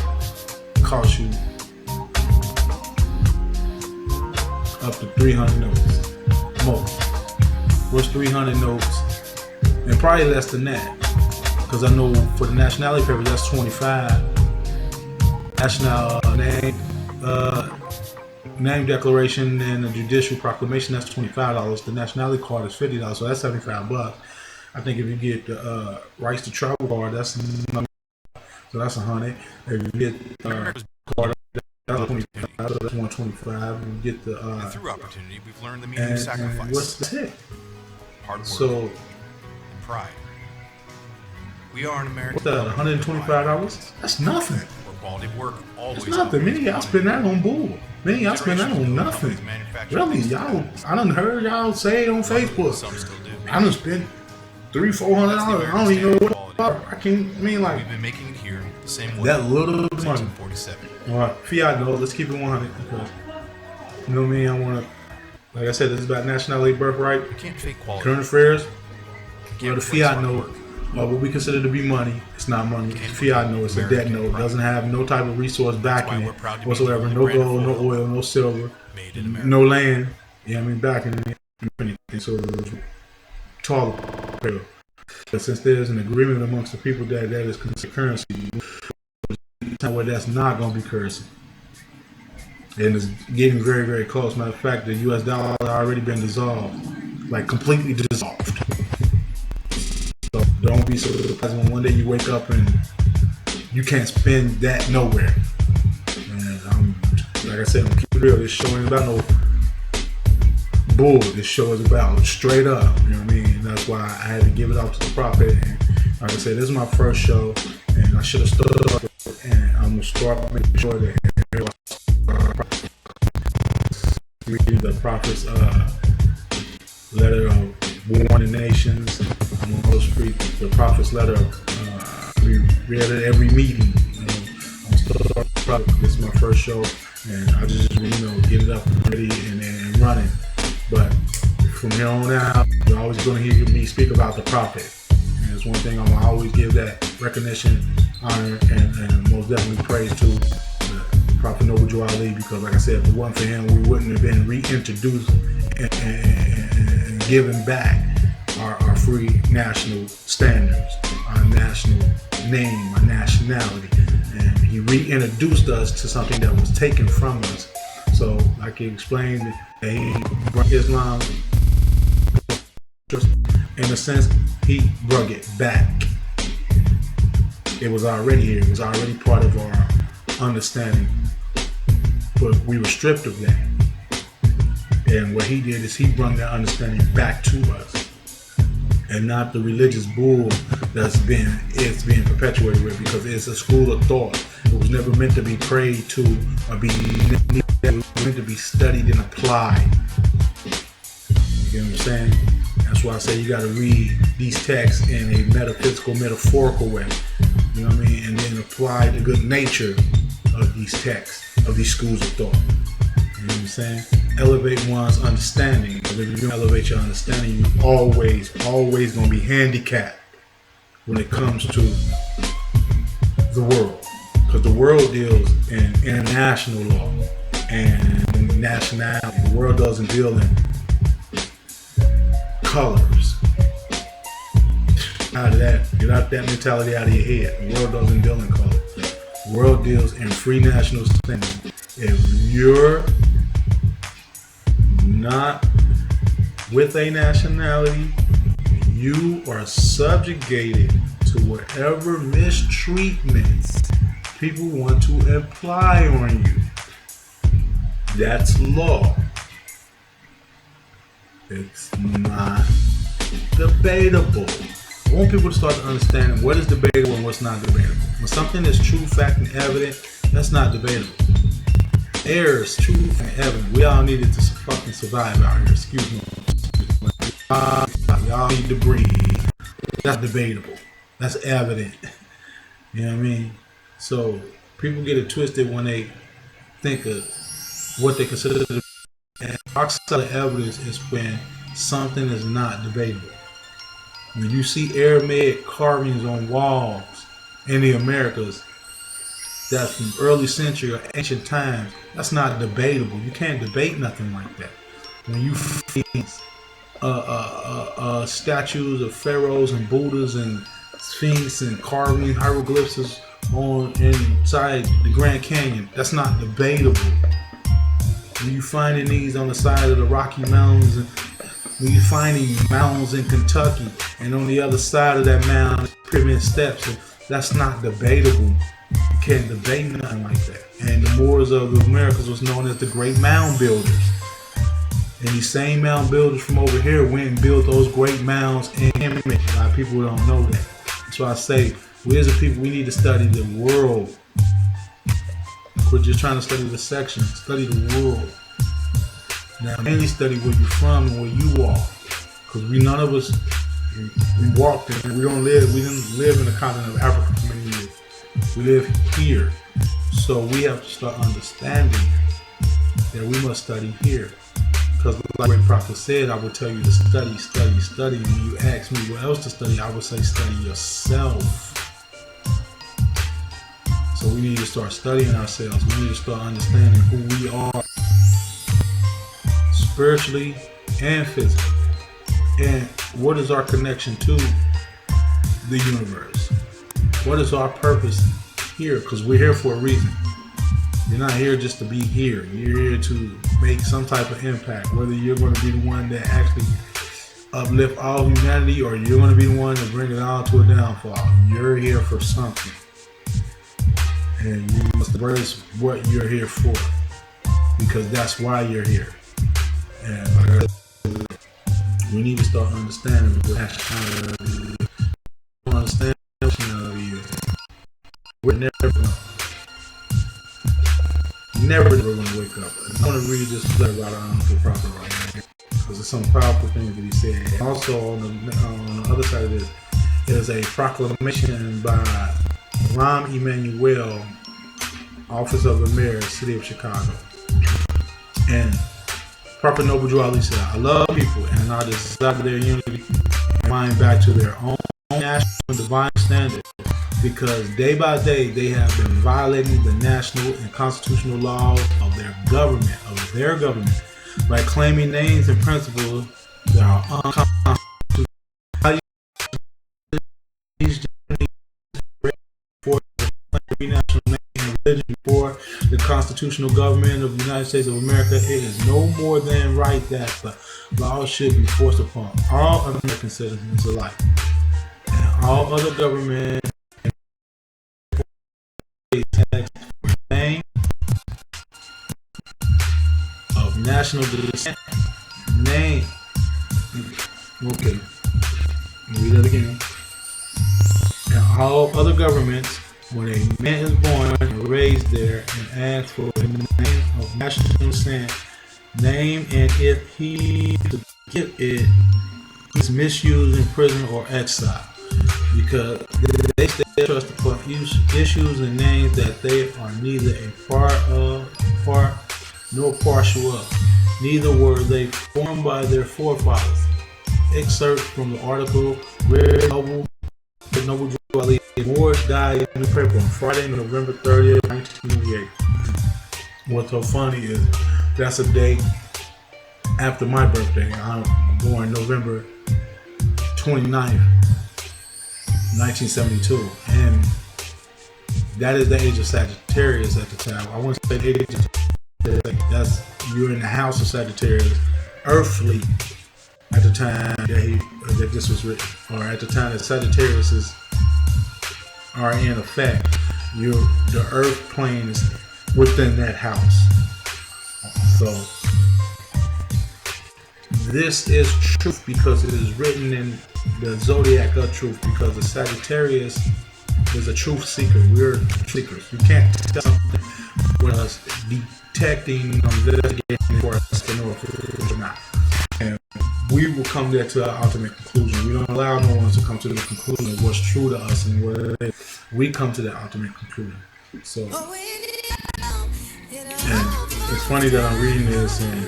cost you up to 300 notes. Most. What's 300 notes? And probably less than that. Because I know for the nationality paper, that's 25. National name declaration and the judicial proclamation, that's $25. The nationality card is $50, so that's $75. I think if you get the rights to travel card, that's so that's $100. If you get the card, that's $25. So that's $125. You get the and through opportunity, we've learned the meaning of sacrifice. What's the hard work. So And pride. We are an American. what's that? $125? That's nothing. Where quality of work always. It's nothing. Many of y'all spend that on bull. Many of y'all spend that on nothing. Really, y'all. I done heard y'all say it on Facebook. Some still do. I done spent $300-400. I don't even know what. I can't. I mean, like We've been making it here the same way. that little since money. 1947. All right, fiat note. Let's keep it 100 because you know me. I want to, like I said, this is about nationality, birthright, You can't fake quality. current affairs. You Well, can't the replace fiat hard note, work. what we consider to be money, it's not money. It's a fiat note, it's a debt note. It doesn't have no type of resource backing we're it proud to be whatsoever. the No only brand gold, of no oil oil, no silver, made in America. no land. You know what I mean? Backing it, anything. So it was tall. But since there's an agreement amongst the people that is considered currency, where that's not going to be currency. And it's getting very, very close. Matter of fact, the U.S. dollar has already been dissolved, like completely dissolved. So don't be surprised when one day you wake up and you can't spend that nowhere. And like I said, I'm keeping it real. This show ain't about no bull. This show is about straight up. You know what I mean? And that's why I had to give it up to the prophet. And like I said, this is my first show, and I should have started. And I'm gonna start making sure that read the prophet's letter of warning nations. I'm gonna also read the prophet's letter. We read it every meeting. I'm still this is my first show, and I just get it up and ready and running. But from here on out, you're always gonna hear me speak about the prophet. And it's one thing I'm gonna always give that recognition, honor, and most definitely praise to Prophet Noble Joe Ali, because like I said, if it wasn't for him, we wouldn't have been reintroduced and given back our free national standards, our national name, our nationality. And he reintroduced us to something that was taken from us. So like he explained that he brought Islam, in a sense, he brought it back. It was already here, it was already part of our understanding. But we were stripped of that. And what he did is he brought that understanding back to us. And not the religious bull it's being perpetuated with, because it's a school of thought. It was never meant to be prayed to or it was meant to be studied and applied. You know what I'm saying? That's why I say you gotta read these texts in a metaphysical, metaphorical way. You know what I mean? And then apply the good nature of these texts, of these schools of thought. You know what I'm saying? Elevate one's understanding. If you don't elevate your understanding, you always gonna be handicapped when it comes to the world. Because the world deals in international law and nationality. The world doesn't deal in colors. Get out that mentality out of your head. The world doesn't deal in colors. The world deals in free national standing. If you're not with a nationality, you are subjugated to whatever mistreatments people want to apply on you. That's law. It's not debatable. I want people to start to understand what is debatable and what's not debatable. When something is true, fact, and evident, that's not debatable. Errors, truth, and evidence. We all needed to fucking survive out here. Excuse me. Y'all need to breathe. That's debatable. That's evident. You know what I mean? So people get it twisted when they think of what they consider to be. And our side of evidence is when something is not debatable. When you see Aramaic carvings on walls in the Americas, that's from early century or ancient times, that's not debatable. You can't debate nothing like that. When you see statues of pharaohs and Buddhas and sphinx and carving hieroglyphs on inside the Grand Canyon, that's not debatable. When you finding these on the side of the Rocky Mountains, and when you finding mountains in Kentucky, and on the other side of that mountain, pyramid steps, that's not debatable. You can't debate nothing like that. And the Moors of the Americas was known as the great mound builders. And these same mound builders from over here went and built those great mounds in image. A lot of people don't know that. That's why I say, we as a people, we need to study the world. Quit just trying to study the section. Study the world. Now, mainly study where you're from and where you are. Because none of us, we walked and we didn't live in the continent of Africa for many years. We live here. So we have to start understanding that we must study here. Because like Great Prophet said, I would tell you to study, study, study. When you ask me what else to study, I would say study yourself. So we need to start studying ourselves. We need to start understanding who we are spiritually and physically. And what is our connection to the universe? What is our purpose here? Because we're here for a reason. You're not here just to be here. You're here to make some type of impact. Whether you're going to be the one that actually uplift all humanity or you're going to be the one that bring it all to a downfall. You're here for something. And you must embrace what you're here for. Because that's why you're here. And like I said, we need to start understanding what nationality. Understand nationality is. We're never going to wake up. I want to read this letter right on to Prophet right now because there's some powerful things that he said. Also on the other side of this is a proclamation by Rahm Emanuel, Office of the Mayor, City of Chicago. And Prophet Noble Drew Ali said, I love people and I desire their unity and mind back to their own national and divine standard. Because day by day they have been violating the national and constitutional laws of their government, by claiming names and principles that are unconstitutional. For every national name and religion before the constitutional government of the United States of America, it is no more than right that the law should be forced upon all American citizens alike, and all other government name of national descent, name. Okay, read that again. And all other governments, when a man is born and raised there and asks for the name of national descent, name, and if he could give it, he's misused in prison or exile. Because they trust upon issues and names that they are neither a part nor partial of. Neither were they formed by their forefathers. Excerpt from the article where Noble Drew Ali Morris died in the paper on Friday, November 30th, 1988. What's so funny is that's a day after my birthday. I'm born November 29th. 1972, and that is the age of Sagittarius at the time. I want to say the age of that's you're in the house of Sagittarius, earthly at the time that this was written, or at the time that Sagittarius are in effect. The earth plane is within that house. So this is truth because it is written in the zodiac of truth, because the Sagittarius is a truth seeker. We're seekers. You can't tell something with us detecting, investigating for us to know if it's or not. And we will come there to our ultimate conclusion. We don't allow no one to come to the conclusion of what's true to us and what it is. We come to the ultimate conclusion. So, and it's funny that I'm reading this and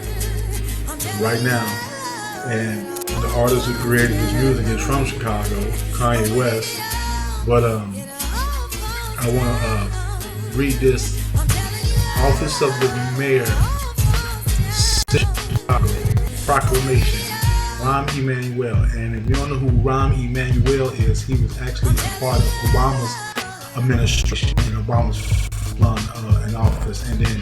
right now, and the artist who created this music is from Chicago, Kanye West. But I want to read this Office of the Mayor, Chicago proclamation, Rahm Emanuel. And if you don't know who Rahm Emanuel is, he was actually a part of Obama's administration, and Obama's run in office, and then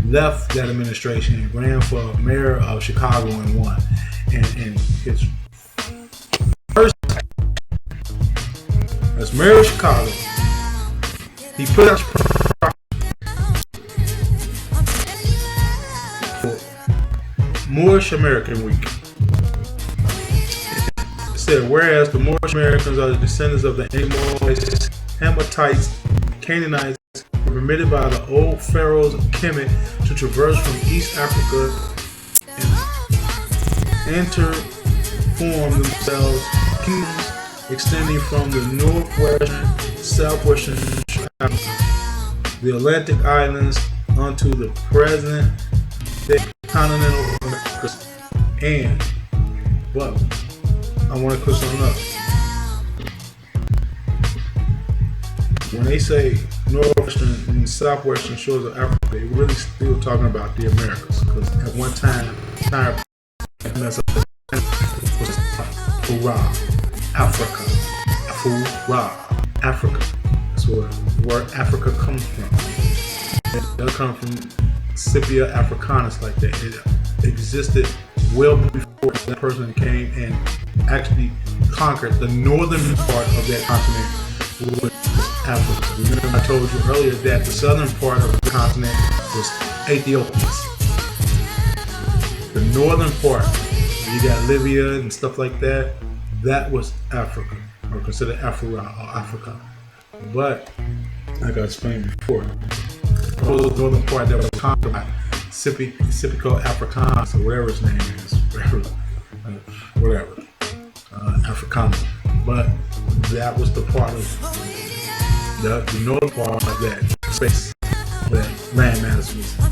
left that administration and ran for mayor of Chicago and won. And his first as mayor of Chicago, he put out for Moorish American Week. It said, whereas the Moorish Americans are the descendants of the Amorites, Hamites, Canaanites, were permitted by the old pharaohs of Kemet to traverse from East Africa and interform themselves kingdoms extending from the northwestern, southwestern Africa the Atlantic Islands onto the present continental Americas. But I want to clear something up. When they say northwestern and southwestern shores of Africa, they're really still talking about the Americas, because at one time, Africa. Africa. That's where the word Africa comes from. It does come from Scipia Africanus, like that. It existed well before that person came and actually conquered the northern part of that continent, with Africa. Remember, I told you earlier that the southern part of the continent was Ethiopia. The northern part, you got Libya and stuff like that, that was Africa, or considered Africa. But, like I explained before, the northern part that was conquered by Scipio Africanus, or whatever his name is, Africanus. But that was the part of the northern part of that space where that land mass was. I'm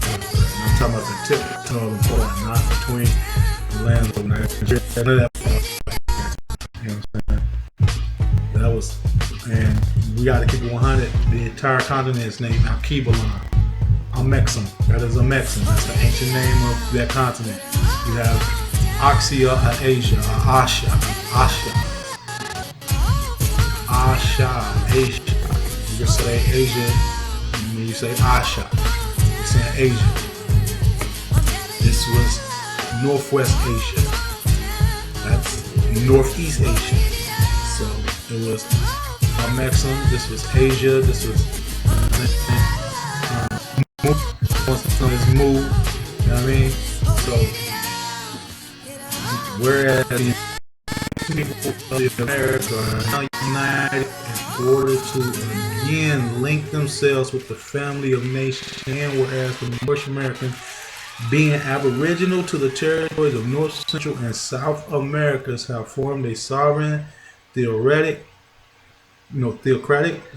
talking about the tip of the northern part, not between the lands of Nigeria. None of that part. You know what I'm saying? That was, and we got to keep it 100. The entire continent is named Alkebulan. Amexem. That is Amexem. That's the ancient name of that continent. You have Oxia, Asia, Asha. You can say Asia, and when you say Asha, you're saying Asia. This was Northwest Asia. That's Northeast Asia. So it was Amexem. This was Asia. This was Mu. You know what I mean? So whereas the people of America are now united in order to again link themselves with the family of nations, and whereas the North Americans, being aboriginal to the territories of North, Central, and South Americas, have formed a sovereign, theocratic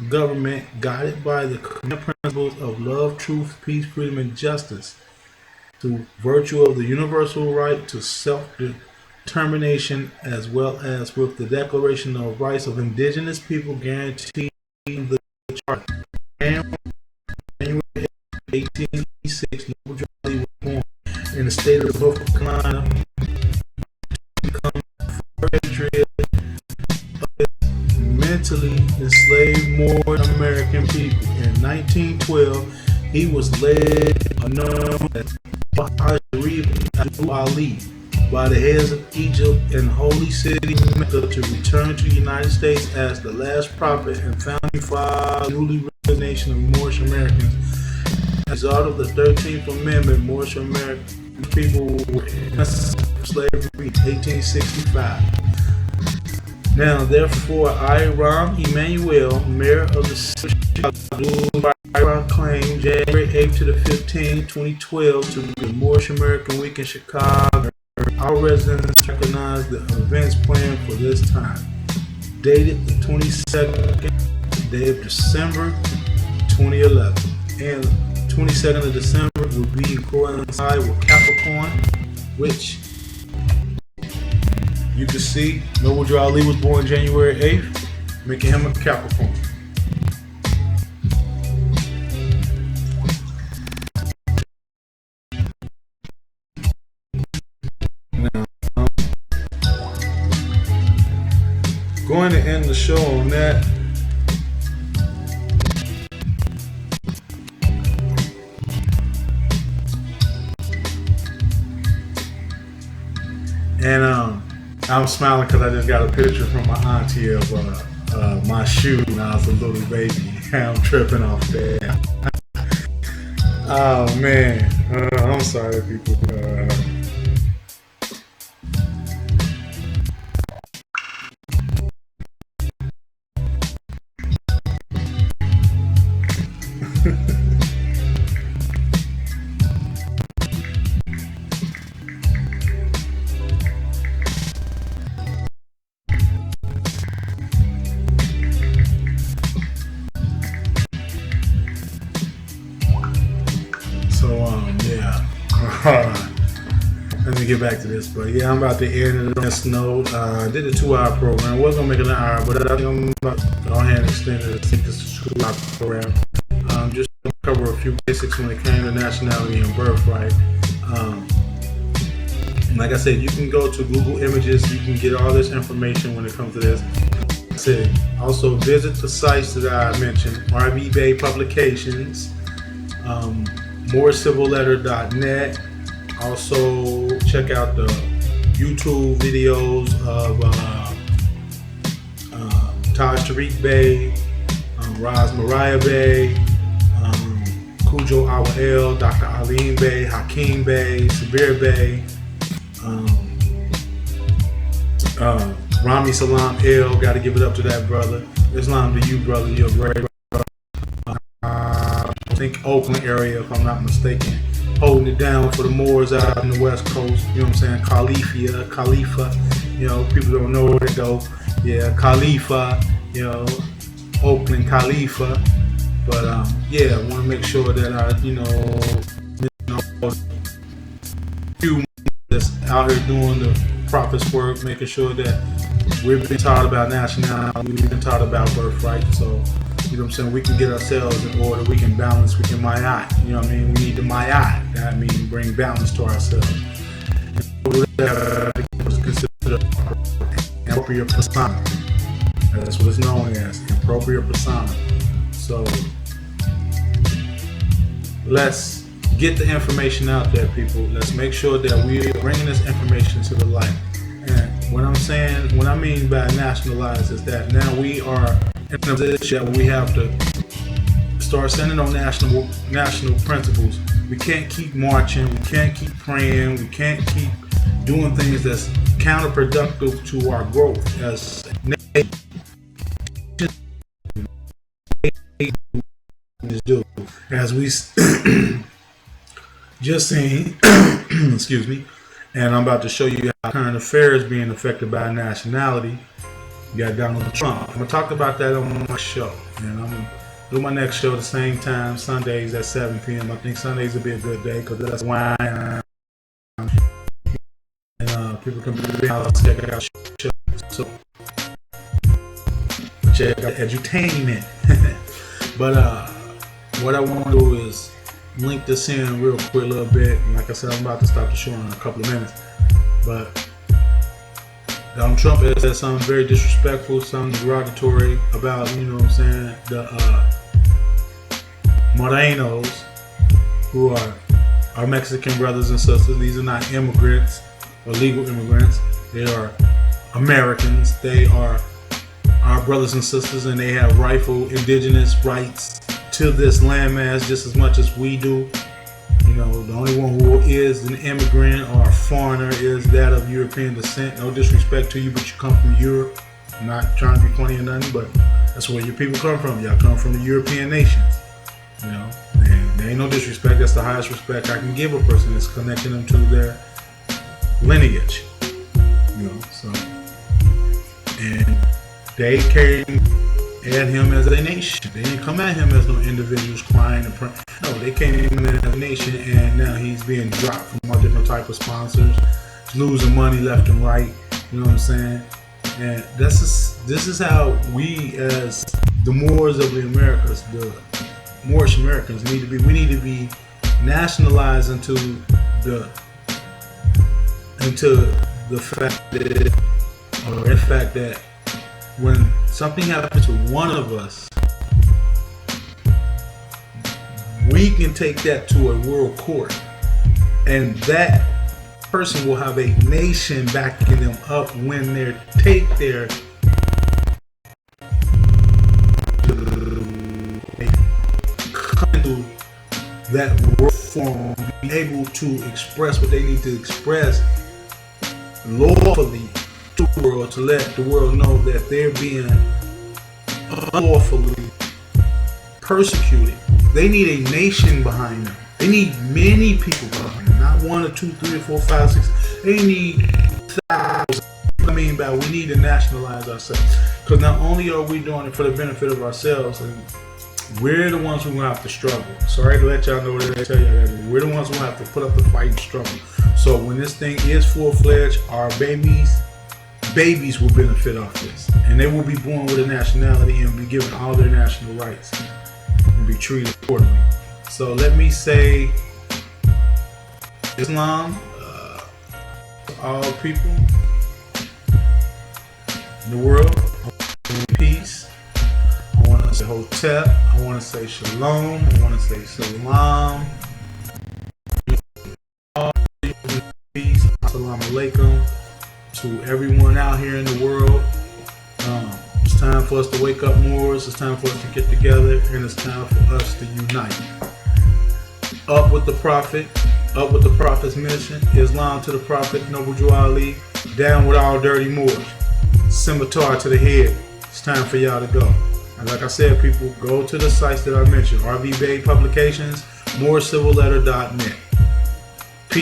government guided by the principles of love, truth, peace, freedom, and justice, through virtue of the universal right to self-determination, as well as with the Declaration of Rights of Indigenous People guaranteed in the Charter. And in 1886, Noble Drew was born in the state of North Carolina to become Frederick mentally enslaved more American people. In 1912, he was led known as Ali by the heads of Egypt and Holy City Mecca to return to the United States as the last prophet and founding father of the newly raised nation of Moorish Americans. As a result of the 13th Amendment, Moorish American people were in slavery in 1865. Now, therefore, Iram Emanuel, mayor of the city of Chicago, Iram claimed January 8th to the 15th, 2012, to be the Moorish American Week in Chicago. Our residents recognize the events planned for this time. Dated the 22nd day of December 2011. And 22nd of December will be coincide with Capricorn, which you can see Noble Drew Ali was born January 8th, making him a Capricorn. Now, going to end the show on that. And I'm smiling because I just got a picture from my auntie of my shoe when I was a little baby. I'm tripping off that. Oh man, I'm sorry people. let me get back to this. But yeah, I'm about to end it on this note. I did a 2-hour program. We're gonna make it an hour, but I think I'm about to go ahead and extend it. I think this is a 2-hour program. Just to cover a few basics when it came to nationality and birthright. Like I said, you can go to Google Images. You can get all this information when it comes to this. Like I said, also visit the sites that I mentioned: RB Bay Publications, morecivilletter.net. Also, check out the YouTube videos of Taj Tariq Bey, Raz Mariah Bey, Kujo Awal, Dr. Alim Bey, Hakeem Bey, Sabir Bey, Rami Salam El. Got to give it up to that brother. Islam to you, brother. You're a great brother. I think Oakland area, if I'm not mistaken, holding it down for the Moors out on the West Coast. You know what I'm saying? Khalifa. You know, people don't know where to go. Yeah, Khalifa. You know, Oakland Khalifa. But yeah, I want to make sure that I, few that's out here doing the prophet's work, making sure that we've been taught about nationality, we've been taught about birthright. So, you know what I'm saying, we can get ourselves in order, we can balance, we can ma'at. You know what I mean? We need the ma'at. That means bring balance to ourselves. That is considered appropriate persona. That's what it's known as, appropriate persona. So let's get the information out there, people. Let's make sure that we're bringing this information to the light. And what I'm saying, what I mean by nationalize is that now we are in a position that we have to start sending on national principles. We can't keep marching. We can't keep praying. We can't keep doing things that's counterproductive to our growth as nations do. As we just seen, excuse me, and I'm about to show you how current affairs being affected by nationality. You got Donald Trump. I'm gonna talk about that on my show, and I'm gonna do my next show the same time, Sundays at 7 p.m. I think Sundays will be a good day because that's why people can be out to check out shows. So check out edutainment. But what I want to do is link this in real quick a little bit. And like I said, I'm about to stop the show in a couple of minutes. But Donald Trump has said something very disrespectful, something derogatory about, you know what I'm saying, the Morenos, who are our Mexican brothers and sisters. These are not immigrants or legal immigrants. They are Americans. They are our brothers and sisters, and they have rightful indigenous rights to this landmass just as much as we do. You know, the only one who is an immigrant or a foreigner is that of European descent. No disrespect to you, but you come from Europe. I'm not trying to be funny or nothing, but that's where your people come from. Y'all come from the European nations. You know, and there ain't no disrespect. That's the highest respect I can give a person, is connecting them to their lineage. You know, so, and they came at him as a nation. They didn't come at him as no individuals crying and praying. No, they came in as a nation, and now he's being dropped from all different type of sponsors, losing money left and right. You know what I'm saying? And this is how we, as the Moors of the Americas, the Moorish Americans, need to be. We need to be nationalized into the fact that when something happens to one of us, we can take that to a world court, and that person will have a nation backing them up when they take their that world form, be able to express what they need to express lawfully to the world, to let the world know that they're being unlawfully persecuted. They need a nation behind them. They need many people behind them, not 1 or 2, 3 or 4, 5, 6. They need thousands. I mean, by we need to nationalize ourselves, because not only are we doing it for the benefit of ourselves, and we're the ones who are going to have to struggle. Sorry to let y'all know that I tell you that. We're the ones who have to put up the fight and struggle. So when this thing is full-fledged, our babies will benefit off this, and they will be born with a nationality and be given all their national rights and be treated accordingly. So let me say, Islam, all people in the world, peace. I want to say Hotep. I want to say Shalom. I want to say Salam. Peace. Assalamu alaikum to everyone out here in the world. It's time for us to wake up more. It's time for us to get together, and it's time for us to unite. Up with the Prophet. Up with the Prophet's mission. Islam to the Prophet, Noble Drew Ali. Down with all dirty Moors. Scimitar to the head. It's time for y'all to go. And like I said, people, go to the sites that I mentioned. RV Bay Publications, moorcivilletter.net.